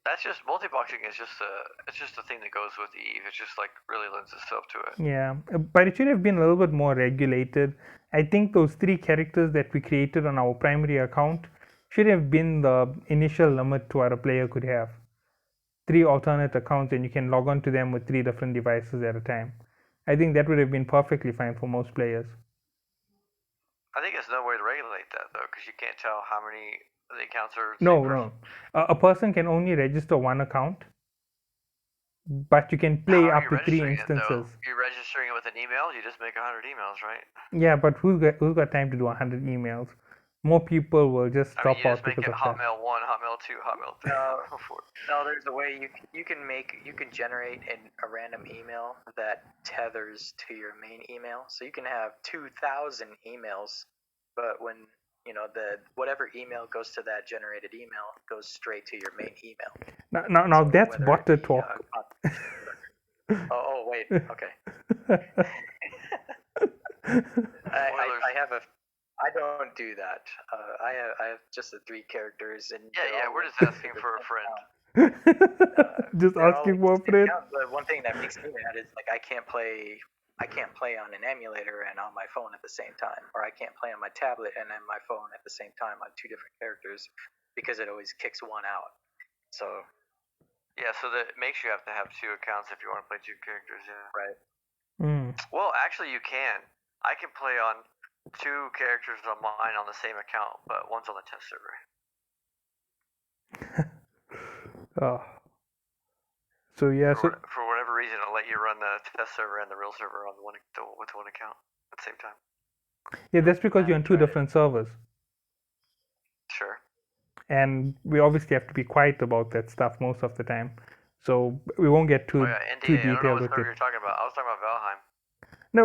That's just multi-boxing is just it's just a thing that goes with Eve. It just like really lends itself to it. Yeah, but it should have been a little bit more regulated. I think those 3 characters that we created on our primary account should have been the initial limit to what a player could have. 3 alternate accounts, and you can log on to them with 3 different devices at a time. I think that would have been perfectly fine for most players. I think there's no way to regulate that though, because you can't tell how many the accounts are. No. A person can only register 1 account, but you can play up to 3 instances. You're registering it with an email. You just make 100 emails, right? Yeah, but who's got time to do 100 emails? More people will just drop out because of that. Hotmail 1, Hotmail 2, Hotmail 3. No, there's a way you can generate a random email that tethers to your main email. So you can have 2,000 emails, but when you know whatever email goes to that generated email goes straight to your main email. Now so that's butter talk. Oh wait, okay. I don't do that. I have just the 3 characters, and yeah, we're just asking for a friend. Just They're all asking more linked to for the it. account. But one thing that makes me mad is like I can't play on an emulator and on my phone at the same time, or I can't play on my tablet and on my phone at the same time on two different characters because it always kicks one out. So Yeah, so that makes you have to have two accounts if you want to play two characters. Yeah. right. Well, actually, you can. I can play on two characters on mine on the same account, but one's on the test server. So yeah, so For whatever reason, I'll let you run the test server and the real server on with one account at the same time. yeah, that's because you're on two different servers, Sure. and we obviously have to be quiet about that stuff most of the time. So we won't get Oh too yeah, NDA. too I don't know detailed what with server it. you're talking about. I was talking about Valheim. No,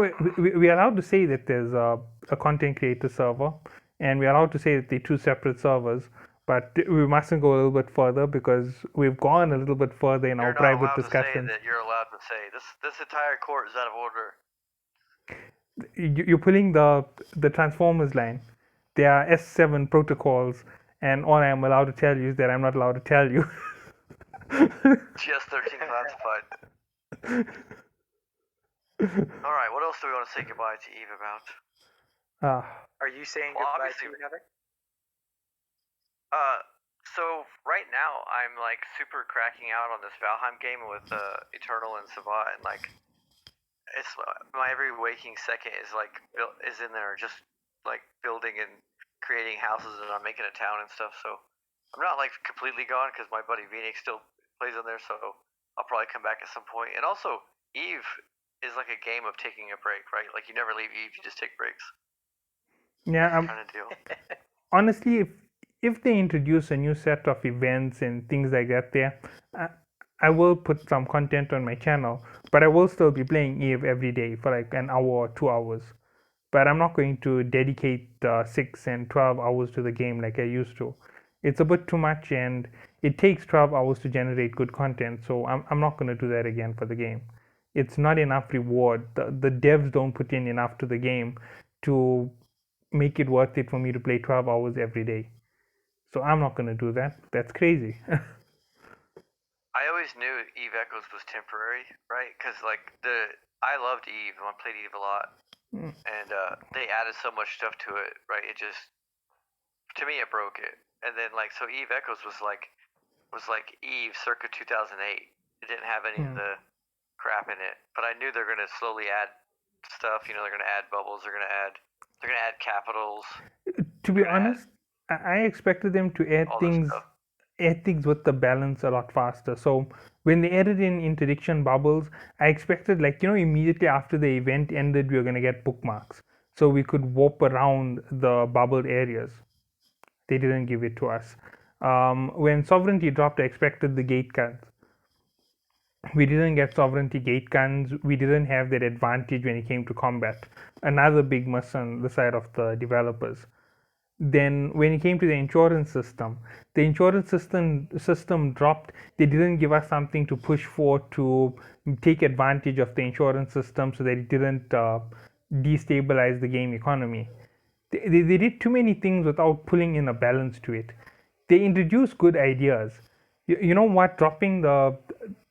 we are allowed to say that there's a content creator server, and we are allowed to say that they're two separate servers. But we mustn't go a little bit further because we've gone a little bit further in our You're not private allowed discussions. to say that. You're allowed to say this entire court is out of order. You're pulling the Transformers line. There are S7 protocols, and all I am allowed to tell you is that I'm not allowed to tell you. GS13 classified. All right, what else do we want to say goodbye to Eve about? Are you saying Well, goodbye obviously- to Havak? So right now I'm like super cracking out on this Valheim game with Eternal and Savat, and like it's my every waking second is like is in there just like building and creating houses, and I'm making a town and stuff. So I'm not like completely gone because my buddy VENIX still plays on there, so I'll probably come back at some point. And also Eve is like a game of taking a break, right? Like you never leave Eve, you just take breaks. Yeah, Kind of deal. honestly, if they introduce a new set of events and things like that there, I will put some content on my channel, but I will still be playing Eve every day for like an hour or 2 hours. But I'm not going to dedicate 6 and 12 hours to the game like I used to. It's a bit too much, and it takes 12 hours to generate good content, so I'm not going to do that again for the game. It's not enough reward. The devs don't put in enough to the game to make it worth it for me to play 12 hours every day. So I'm not going to do that. That's crazy. I always knew Eve Echoes was temporary, right? Because like I loved Eve, and I played Eve a lot, and they added so much stuff to it, right? It just, to me, it broke it. And then like so, Eve Echoes was like Eve circa 2008. It didn't have any of the crap in it, but I knew they're gonna slowly add stuff. You know, they're gonna add bubbles. They're gonna add capitals. To be honest, I expected them to add things with the balance a lot faster. So when they added in interdiction bubbles, I expected, like, immediately after the event ended, we were gonna get bookmarks, so we could warp around the bubbled areas. They didn't give it to us. When sovereignty dropped, I expected the gate guns. We didn't get sovereignty gate guns. We didn't have that advantage when it came to combat. Another big miss on the side of the developers. Then when it came to the insurance system, the insurance system dropped. They didn't give us something to push for to take advantage of the insurance system so that it didn't destabilize the game economy. They did too many things without pulling in a balance to it. They introduced good ideas. You know what? Dropping the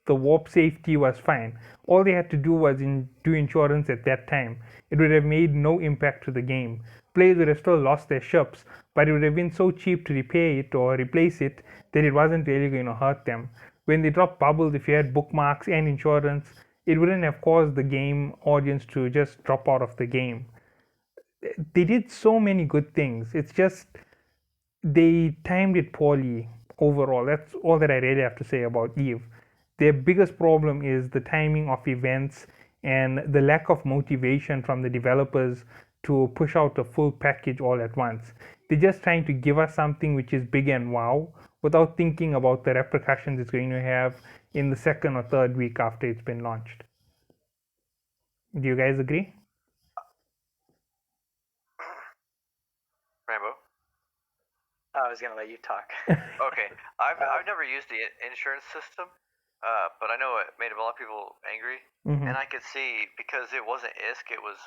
warp safety was fine. All they had to do was do insurance at that time. It would have made no impact to the game. Players would have still lost their ships, but it would have been so cheap to repair it or replace it that it wasn't really going to hurt them. When they dropped bubbles, if you had bookmarks and insurance, it wouldn't have caused the game audience to just drop out of the game. They did so many good things. It's just they timed it poorly overall. That's all that I really have to say about Eve. Their biggest problem is the timing of events and the lack of motivation from the developers to push out a full package all at once. They're just trying to give us something which is big and wow without thinking about the repercussions it's going to have in the second or third week after it's been launched. Do you guys agree? Rambo. I was gonna let you talk. Okay, I've never used the insurance system, but I know it made a lot of people angry, and I could see because it wasn't ISK, it was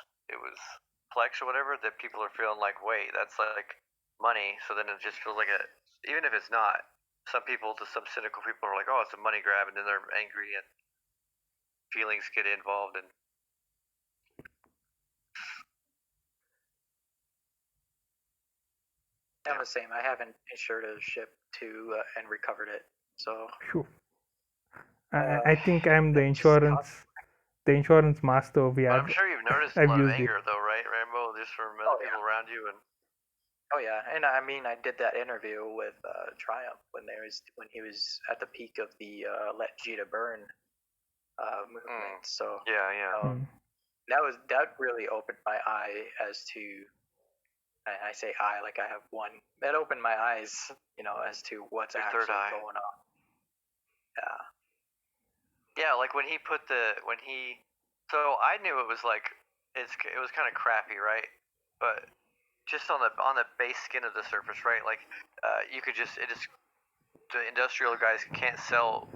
Plex or whatever, that people are feeling like, wait, that's like money. So then it just feels like even if it's not, some cynical people are like, oh, it's a money grab, and then they're angry and feelings get involved. And I'm the same. I haven't insured a ship to and recovered it. So Sure. I think I'm the just insurance master. But I'm sure you've noticed a I've lot of used it. anger, though, right, Rambo? Just from other people around you, and oh yeah, and I mean I did that interview with Triumph when he was at the peak of the Let Jita Burn movement. So yeah. that really opened my eye as to. I say I like I have one. That opened my eyes, as to what's Your actually third eye. going on. Yeah, like when he so I knew it was like it was kind of crappy, right? But just on the base skin of the surface, right? Like you could just the industrial guys can't sell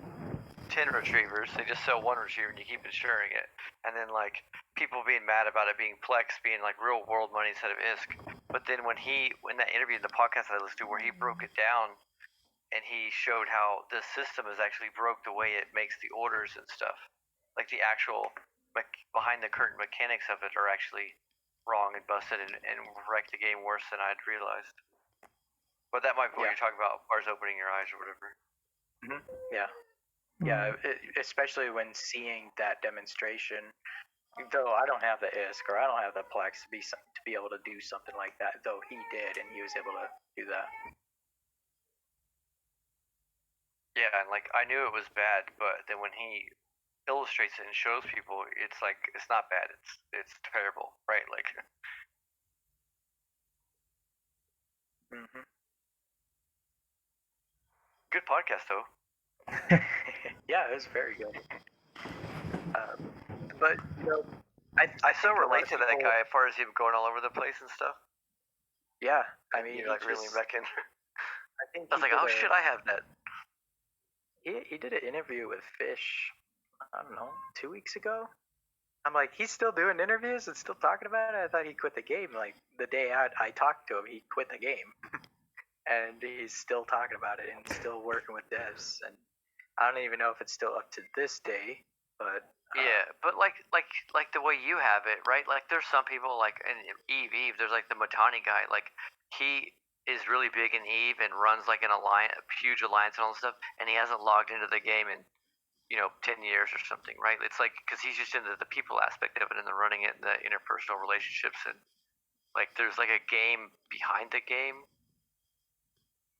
10 retrievers. They just sell one retriever and you keep insuring it. And then like people being mad about it being Plex being like real world money instead of ISK. But then when that interview in the podcast that I listened to where he broke it down and he showed how the system is actually broke the way it makes the orders and stuff. Like the actual behind the curtain mechanics of it are actually wrong and busted and wreck the game worse than I'd realized. But that might be what you're talking about, bars opening your eyes or whatever. Mm-hmm. Yeah. Yeah, especially when seeing that demonstration. Though I don't have the ISK or I don't have the Plex to be able to do something like that. Though he did, and he was able to do that. Yeah, and like I knew it was bad, but then when he illustrates it and shows people, it's like it's not bad. It's terrible, right? Like. Mm-hmm. Good podcast, though. Yeah, it was very good. But I still relate to that guy as far as him going all over the place and stuff. Yeah, I mean, you're like really back in. I think I was like, oh shit, I have that. He did an interview with Fish. I don't know, 2 weeks ago. I'm like, he's still doing interviews and still talking about it. I thought he quit the game. Like the day I talked to him, he quit the game, and he's still talking about it and still working with devs. And I don't even know if it's still up to this day, but yeah, but like the way you have it, right? Like there's some people like in Eve. There's like the Matani guy. Like he is really big in Eve and runs like an alliance, a huge alliance and all this stuff, and he hasn't logged into the game in 10 years or something, right? It's like because he's just into the people aspect of it and the running it and the interpersonal relationships and like there's like a game behind the game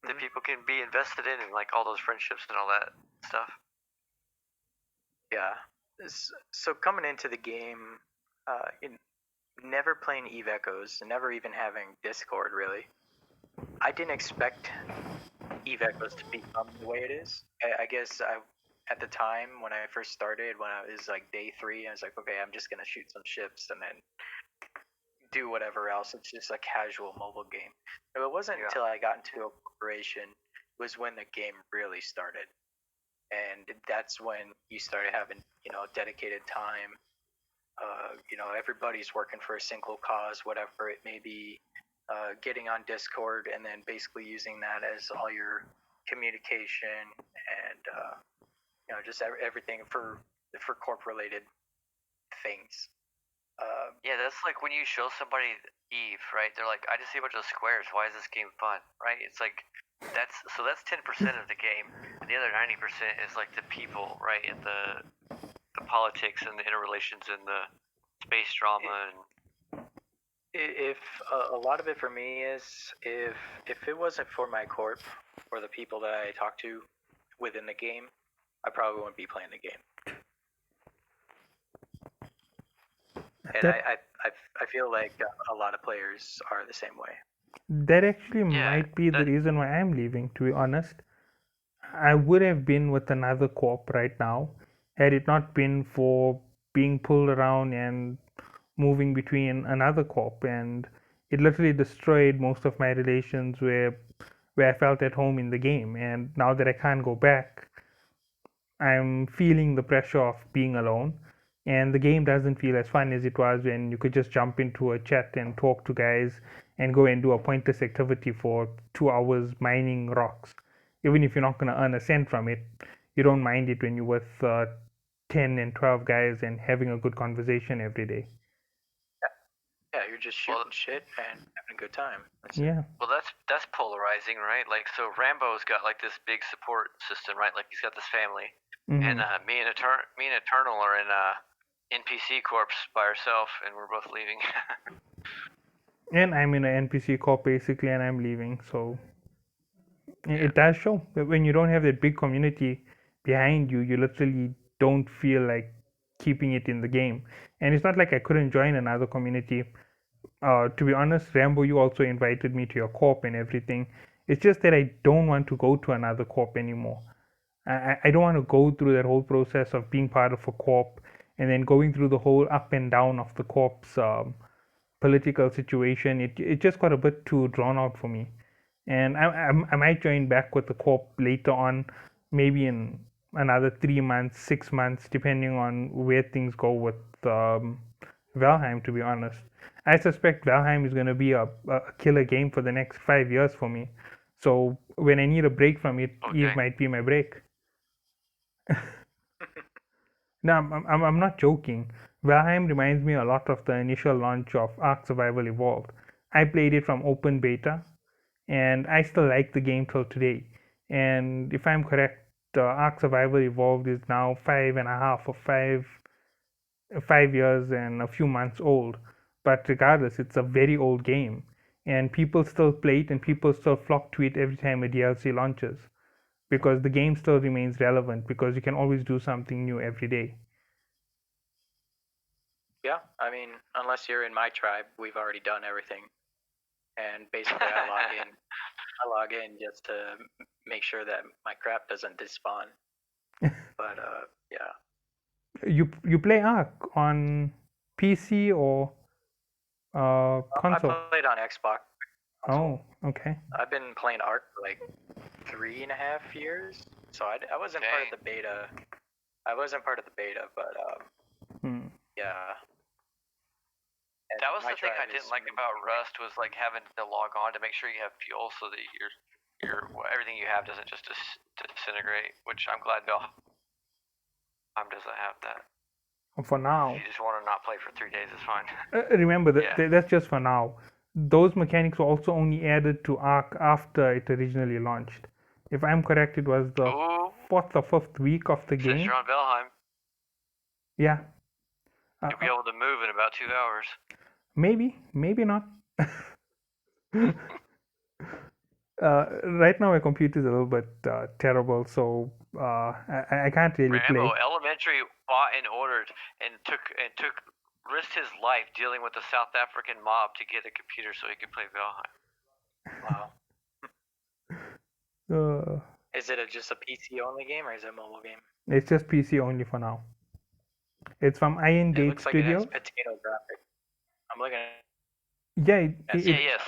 that people can be invested in and like all those friendships and all that stuff. Yeah. So coming into the game, never playing Eve Echoes, never even having Discord really, I didn't expect Eve Echoes to become the way it is. I guess at the time when I first started, when I was like day 3, I was like, okay, I'm just gonna shoot some ships and then do whatever else. It's just a casual mobile game. But it wasn't until I got into a corporation was when the game really started, and that's when you started having dedicated time. Everybody's working for a single cause, whatever it may be. Getting on Discord and then basically using that as all your communication and just everything for corp related things. Yeah, that's like when you show somebody Eve, right? They're like, I just see a bunch of squares. Why is this game fun, right? It's like that's 10% of the game, and the other 90% is like the people, right? And the politics and the interrelations and the space drama and. If a lot of it for me is if it wasn't for my corp or the people that I talk to within the game, I probably wouldn't be playing the game. And I feel like a lot of players are the same way. That actually might be the reason why I'm leaving, to be honest. I would have been with another corp right now had it not been for being pulled around and moving between another corp, and it literally destroyed most of my relations where I felt at home in the game. And now that I can't go back, I'm feeling the pressure of being alone, and the game doesn't feel as fun as it was when you could just jump into a chat and talk to guys and go and do a pointless activity for 2 hours mining rocks. even if you're not going to earn a cent from it, you don't mind it when you're with 10 and 12 guys and having a good conversation every day. Yeah, you're just shooting shit and having a good time. Yeah. Well, that's polarizing, right? Like, so Rambo's got like this big support system, right? Like, he's got this family, and me and Eternal are in NPC Corps by ourselves, and we're both leaving. And I'm in an NPC corp basically, and I'm leaving. So Yeah. it does show that when you don't have that big community behind you, you literally don't feel like keeping it in the game. And it's not like I couldn't join another community. To be honest, Rambo, you also invited me to your corp and everything. It's just that I don't want to go to another corp anymore. I don't want to go through that whole process of being part of a corp and then going through the whole up and down of the corp's political situation. It just got a bit too drawn out for me. And I might join back with the corp later on, maybe in another 3 months, 6 months, depending on where things go with Valheim, to be honest. I suspect Valheim is going to be a killer game for the next 5 years for me. So when I need a break from it, Eve might be my break. No, I'm not joking. Valheim reminds me a lot of the initial launch of Ark Survival Evolved. I played it from open beta, and I still like the game till today. And if I'm correct, Ark Survival Evolved is now 5.5 or 5 years and a few months old. But regardless, it's a very old game, and people still play it, and people still flock to it every time a DLC launches, because the game still remains relevant, because you can always do something new every day. Yeah, I mean, unless you're in my tribe, we've already done everything. And basically, I log in just to make sure that my crap doesn't despawn. But yeah. You play Ark on PC or console? I played on Xbox. Oh, okay. I've been playing Ark for like 3.5 years, so I wasn't part of the beta. I wasn't part of the beta, but yeah. And that was the thing I didn't like about Rust, was like having to log on to make sure you have fuel so that your everything you have doesn't just disintegrate. Which I'm glad Valheim doesn't have that. For now. If you just want to not play for 3 days, it's fine. Remember that's just for now. Those mechanics were also only added to Ark after it originally launched. If I'm correct, it was the 4th or 5th week of the game. Since you're on Valheim. Yeah. You'll be able to move in about 2 hours. Maybe not. Right now my computer is a little bit terrible, so I can't really play. Rambo Elementary fought and ordered and risked his life dealing with the South African mob to get a computer so he could play Valheim. Wow. Is it just a PC only game, or is it a mobile game? It's just PC only for now. It's from Iron Gate Studio. It looks like it has potato graphics. I'm looking at Yeah.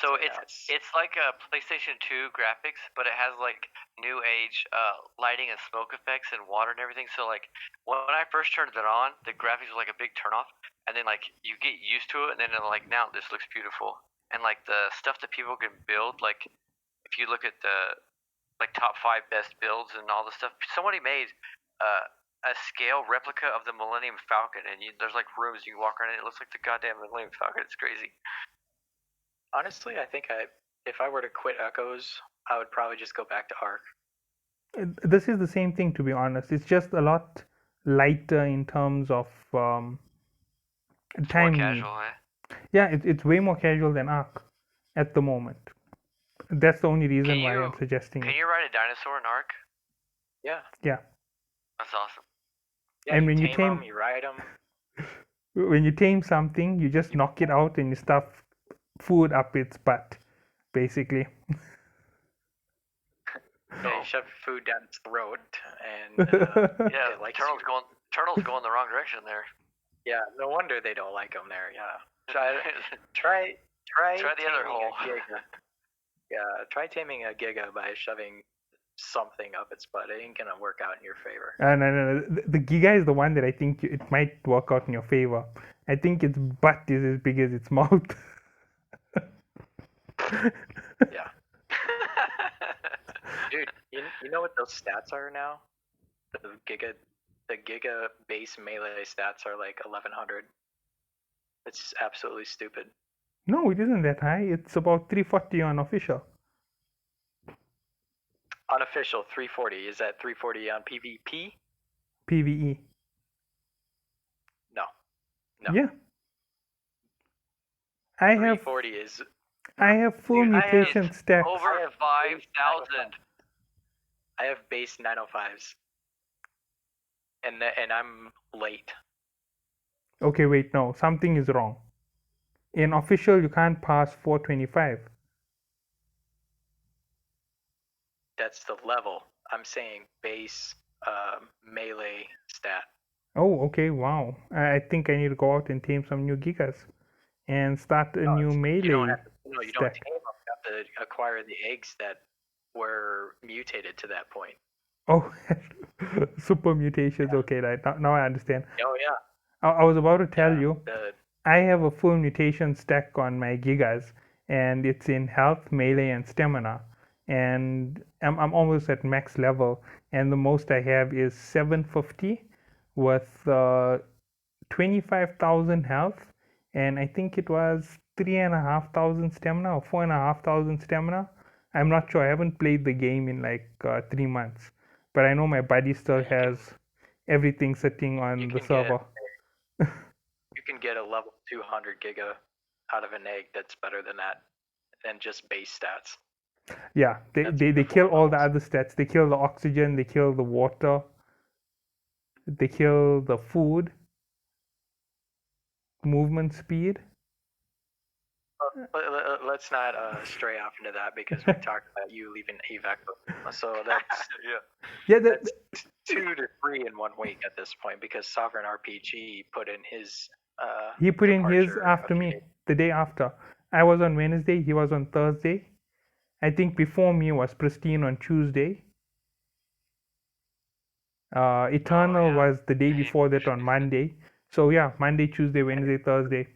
So it's like a PlayStation 2 graphics, but it has like new age lighting and smoke effects and water and everything. So like when I first turned it on, the graphics was like a big turnoff, and then like you get used to it, and then like now this looks beautiful. And like the stuff that people can build, like if you look at the like top 5 best builds and all the stuff, somebody made a scale replica of the Millennium Falcon, and there's like rooms you can walk around in. It looks like the goddamn Millennium Falcon. It's crazy. Honestly, I think if I were to quit Echoes, I would probably just go back to Ark. This is the same thing, to be honest. It's just a lot lighter in terms of time. More casual, Yeah, it's way more casual than Ark at the moment. That's the only reason why I'm suggesting it. Can you ride a dinosaur in Ark? Yeah. Yeah. That's awesome. Yeah, and when you tame them, you ride them. When you tame something, you just knock it out and you stuff food up its butt, basically. Yeah, you shove food down its throat, and yeah, like Turtle's going the wrong direction there. Yeah, no wonder they don't like them there. Yeah, try the other hole. Yeah, try taming a Giga by shoving something up its butt. It ain't gonna work out in your favor. No. The Giga is the one that I think it might work out in your favor. I think its butt is as big as its mouth. Yeah. Dude, You know what those stats are now? The giga base melee stats are like 1100. It's absolutely stupid. No, it isn't that high. It's about 340 on official. Unofficial 340. Is that 340 on PvP? PvE. No. Yeah. I have 340 is. I have full Dude, mutation stacks. Over I have 5,000. I have base 905s. And I'm late. Okay, wait, no, something is wrong. In official, you can't pass 425. That's the level. I'm saying base melee stat. Oh, okay, wow. I think I need to go out and tame some new gigas and start a new You don't melee have to. No, you don't stack. tame them. You have to acquire the eggs that were mutated to that point. Oh, super mutations. Okay, right. Now I understand. Oh yeah. I was about to tell Yeah, you, I have a full mutation stack on my gigas, and it's in health, melee, and stamina. And I'm almost at max level, and the most I have is 750 with 25,000 health, and I think it was 3,500 stamina or 4,500 stamina. I'm not sure. I haven't played the game in like 3 months, but I know my buddy still has everything sitting on the server. You can get a level 200 giga out of an egg that's better than that, than just base stats. Yeah, they kill all the other stats. They kill the oxygen, they kill the water, they kill the food, movement speed. Let's not stray off into that because we talked about you leaving evac. So that's Yeah, that's 2 to 3 in 1 week at this point because Sovereign RPG put in his. He put in his departure after me, the day after. I was on Wednesday, he was on Thursday. I think before me was Pristine on Tuesday. Eternal was the day before that on Monday. So yeah, Monday, Tuesday, Wednesday, Thursday.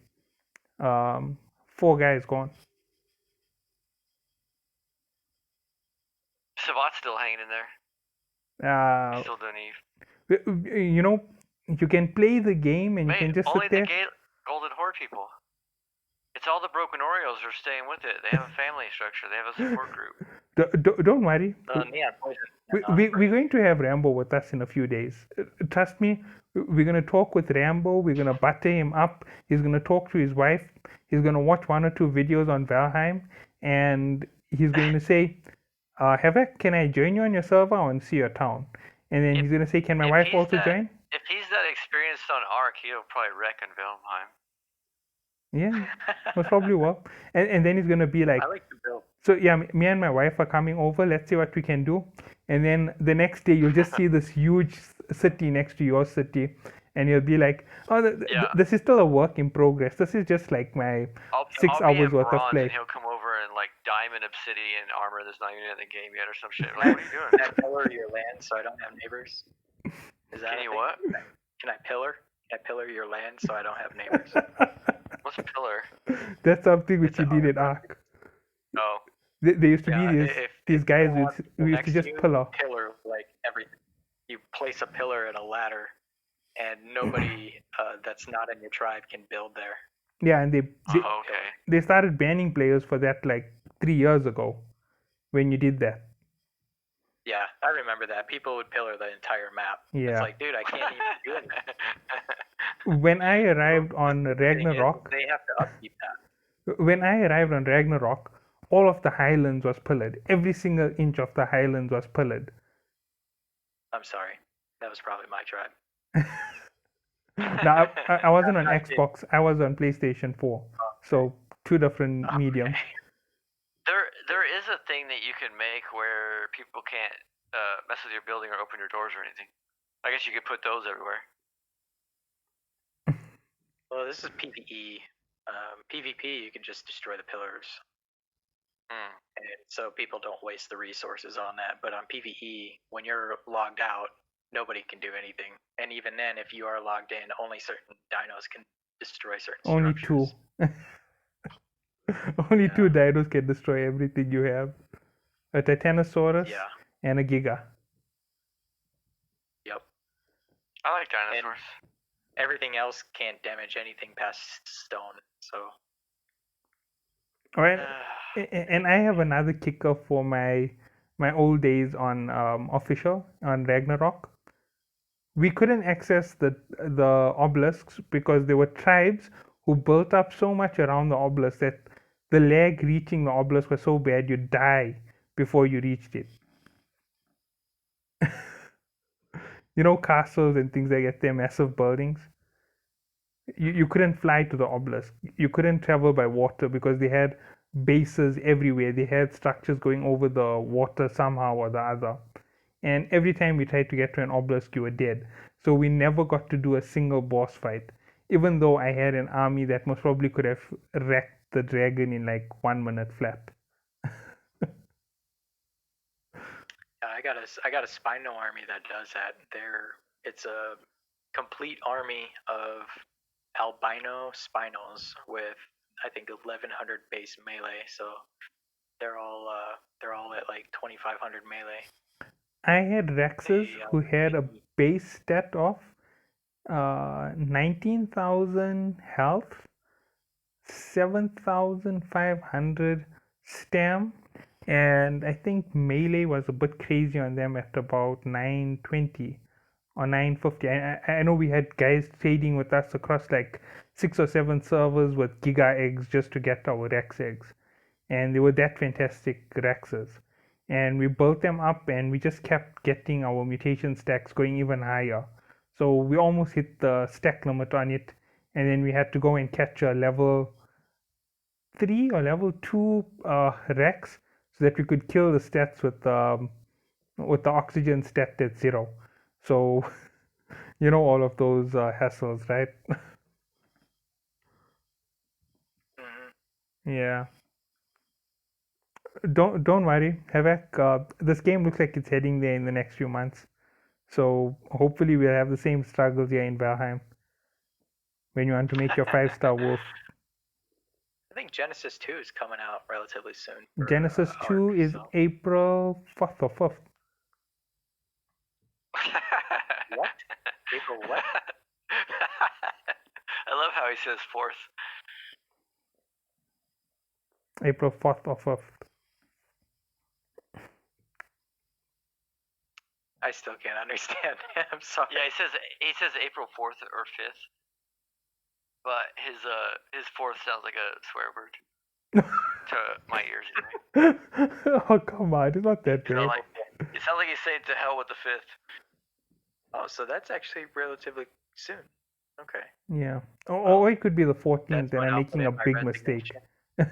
4 guys gone. Savat's still hanging in there. Still doing Eve. You know, you can play the game and you can just only sit there. the Golden Horde people. It's all the broken Oreos are staying with it. They have a family structure. They have a support group. Don't worry. NEONPOISON. We're going to have Rambo with us in a few days. Trust me, we're going to talk with Rambo. We're going to butter him up. He's going to talk to his wife. He's going to watch 1 or 2 videos on Valheim. And he's going to say, Havak, can I join you on your server? I want to see your town. And then he's going to say, can my wife also join? If he's that experienced on Ark, he'll probably wreck in Valheim. Yeah, most probably work. And then he's going to be like, I like to build. so yeah, me and my wife are coming over. Let's see what we can do. And then the next day, you'll just see this huge city next to your city. And you'll be like, oh, this is still a work in progress. This is just like my 6 hours worth of play. And he'll come over and like diamond obsidian armor that's not even in the game yet or some shit. Like, what are you doing? Can I pillar your land so I don't have neighbors? Is that Can you what? Can I pillar? Can I pillar your land so I don't have neighbors? What's a pillar? That's something which you did in Ark. Oh. There used to be these guys who used to just pillar. Pillar like everything. You place a pillar and a ladder, and nobody that's not in your tribe can build there. Yeah, and they started banning players for that like 3 years ago when you did that. Yeah, I remember that. People would pillar the entire map. Yeah. It's like, dude, I can't even do it. When I arrived on Ragnarok, they have to upkeep that. When I arrived on Ragnarok, all of the highlands was pillared. Every single inch of the highlands was pillared. I'm sorry. That was probably my tribe. No, I wasn't on Xbox. I was on PlayStation 4. So 2 different mediums. There is a thing that you can make where people can't mess with your building or open your doors or anything. I guess you could put those everywhere. Well, this is PvE. PvP, you can just destroy the pillars. And so people don't waste the resources on that. But on PvE, when you're logged out, nobody can do anything. And even then, if you are logged in, only certain dinos can destroy certain structures. Only 2 dinos can destroy everything you have. A Titanosaurus and a Giga. Yep. I like dinosaurs. Everything else can't damage anything past stone. So. All right, and I have another kicker for my old days on official on Ragnarok. We couldn't access the obelisks because there were tribes who built up so much around the obelisk that the lag reaching the obelisk was so bad you'd die before you reached it. You know, castles and things like that, they're massive buildings. You couldn't fly to the obelisk. You couldn't travel by water because they had bases everywhere. They had structures going over the water somehow or the other. And every time we tried to get to an obelisk, you were dead. So we never got to do a single boss fight, even though I had an army that most probably could have wrecked the dragon in like 1 minute flat. I got a Spino army that does that. It's a complete army of albino Spinos with I think 1100 base melee. So they're all at like 2500 melee. I had Rexes who had a base stat of 19,000 health, 7,500 stam, and I think melee was a bit crazy on them at about 920 or 950. I know we had guys trading with us across like 6 or 7 servers with Giga eggs just to get our Rex eggs, and they were that fantastic Rexes. And we built them up and we just kept getting our mutation stacks going even higher. So we almost hit the stack limit on it, and then we had to go and catch a level 3 or level 2 Rex so that we could kill the stats with the oxygen stat at 0. So you know all of those hassles, right? Yeah. Don't worry, Havak. This game looks like it's heading there in the next few months. So hopefully we'll have the same struggles here in Valheim when you want to make your 5-star wolf. I think Genesis 2 is coming out relatively soon. Genesis 2 is April 4th or 5th. What? April what? I love how he says 4th. April 4th or 5th. I still can't understand. I'm sorry. Yeah, he says April 4th or 5th. But his 4th sounds like a swear word to my ears. Anyway. Oh come on, it's not that bad. It sounds like he's saying to hell with the 5th. Oh, so that's actually relatively soon. Okay. Yeah. Or it could be the 14th, and I'm making a big mistake. Yeah.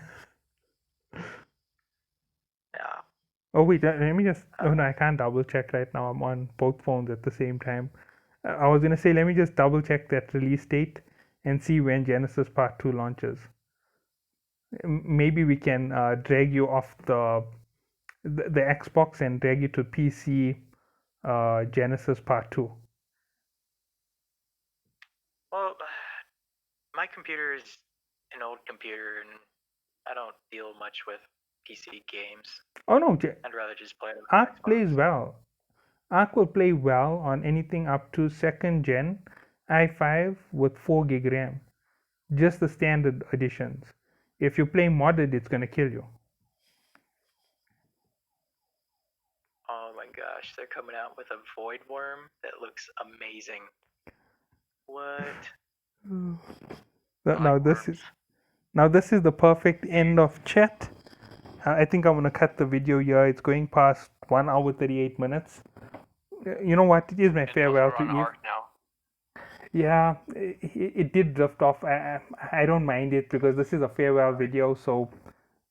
Oh wait, let me just. Oh no, I can't double check right now. I'm on both phones at the same time. I was gonna say let me just double check that release date and see when Genesis Part 2 launches. Maybe we can drag you off the Xbox and drag you to PC Genesis Part 2. Well, my computer is an old computer, and I don't deal much with PC games. Oh no, I'd rather just play it on Arc Xbox. plays well. Arc will play well on anything up to 2nd gen i5 with 4 gig RAM. Just the standard editions. If you play modded, it's gonna kill you. Oh my gosh, they're coming out with a void worm that looks amazing. What? Now this is the perfect end of chat. I think I'm gonna cut the video here. It's going past 1 hour 38 minutes. You know what? It is my farewell to Eve. Yeah, it did drift off. I don't mind it because this is a farewell video, so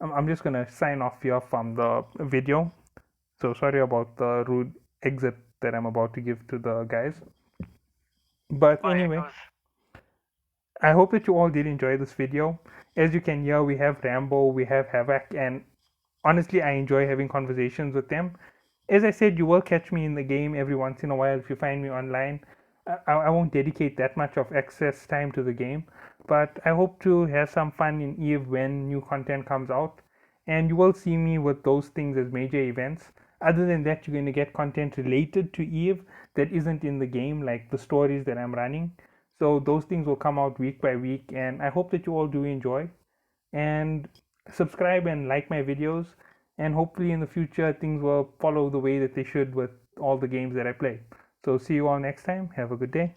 I'm just gonna sign off here from the video. So sorry about the rude exit that I'm about to give to the guys. But anyway, I hope that you all did enjoy this video. As you can hear, we have Rambo, we have Havak, and honestly, I enjoy having conversations with them. As I said, you will catch me in the game every once in a while if you find me online. I won't dedicate that much of access time to the game, but I hope to have some fun in Eve when new content comes out, and you will see me with those things as major events. Other than that, you're going to get content related to Eve that isn't in the game, like the stories that I'm running. So those things will come out week by week, and I hope that you all do enjoy. And subscribe and like my videos, and hopefully in the future things will follow the way that they should with all the games that I play. So see you all next time. Have a good day.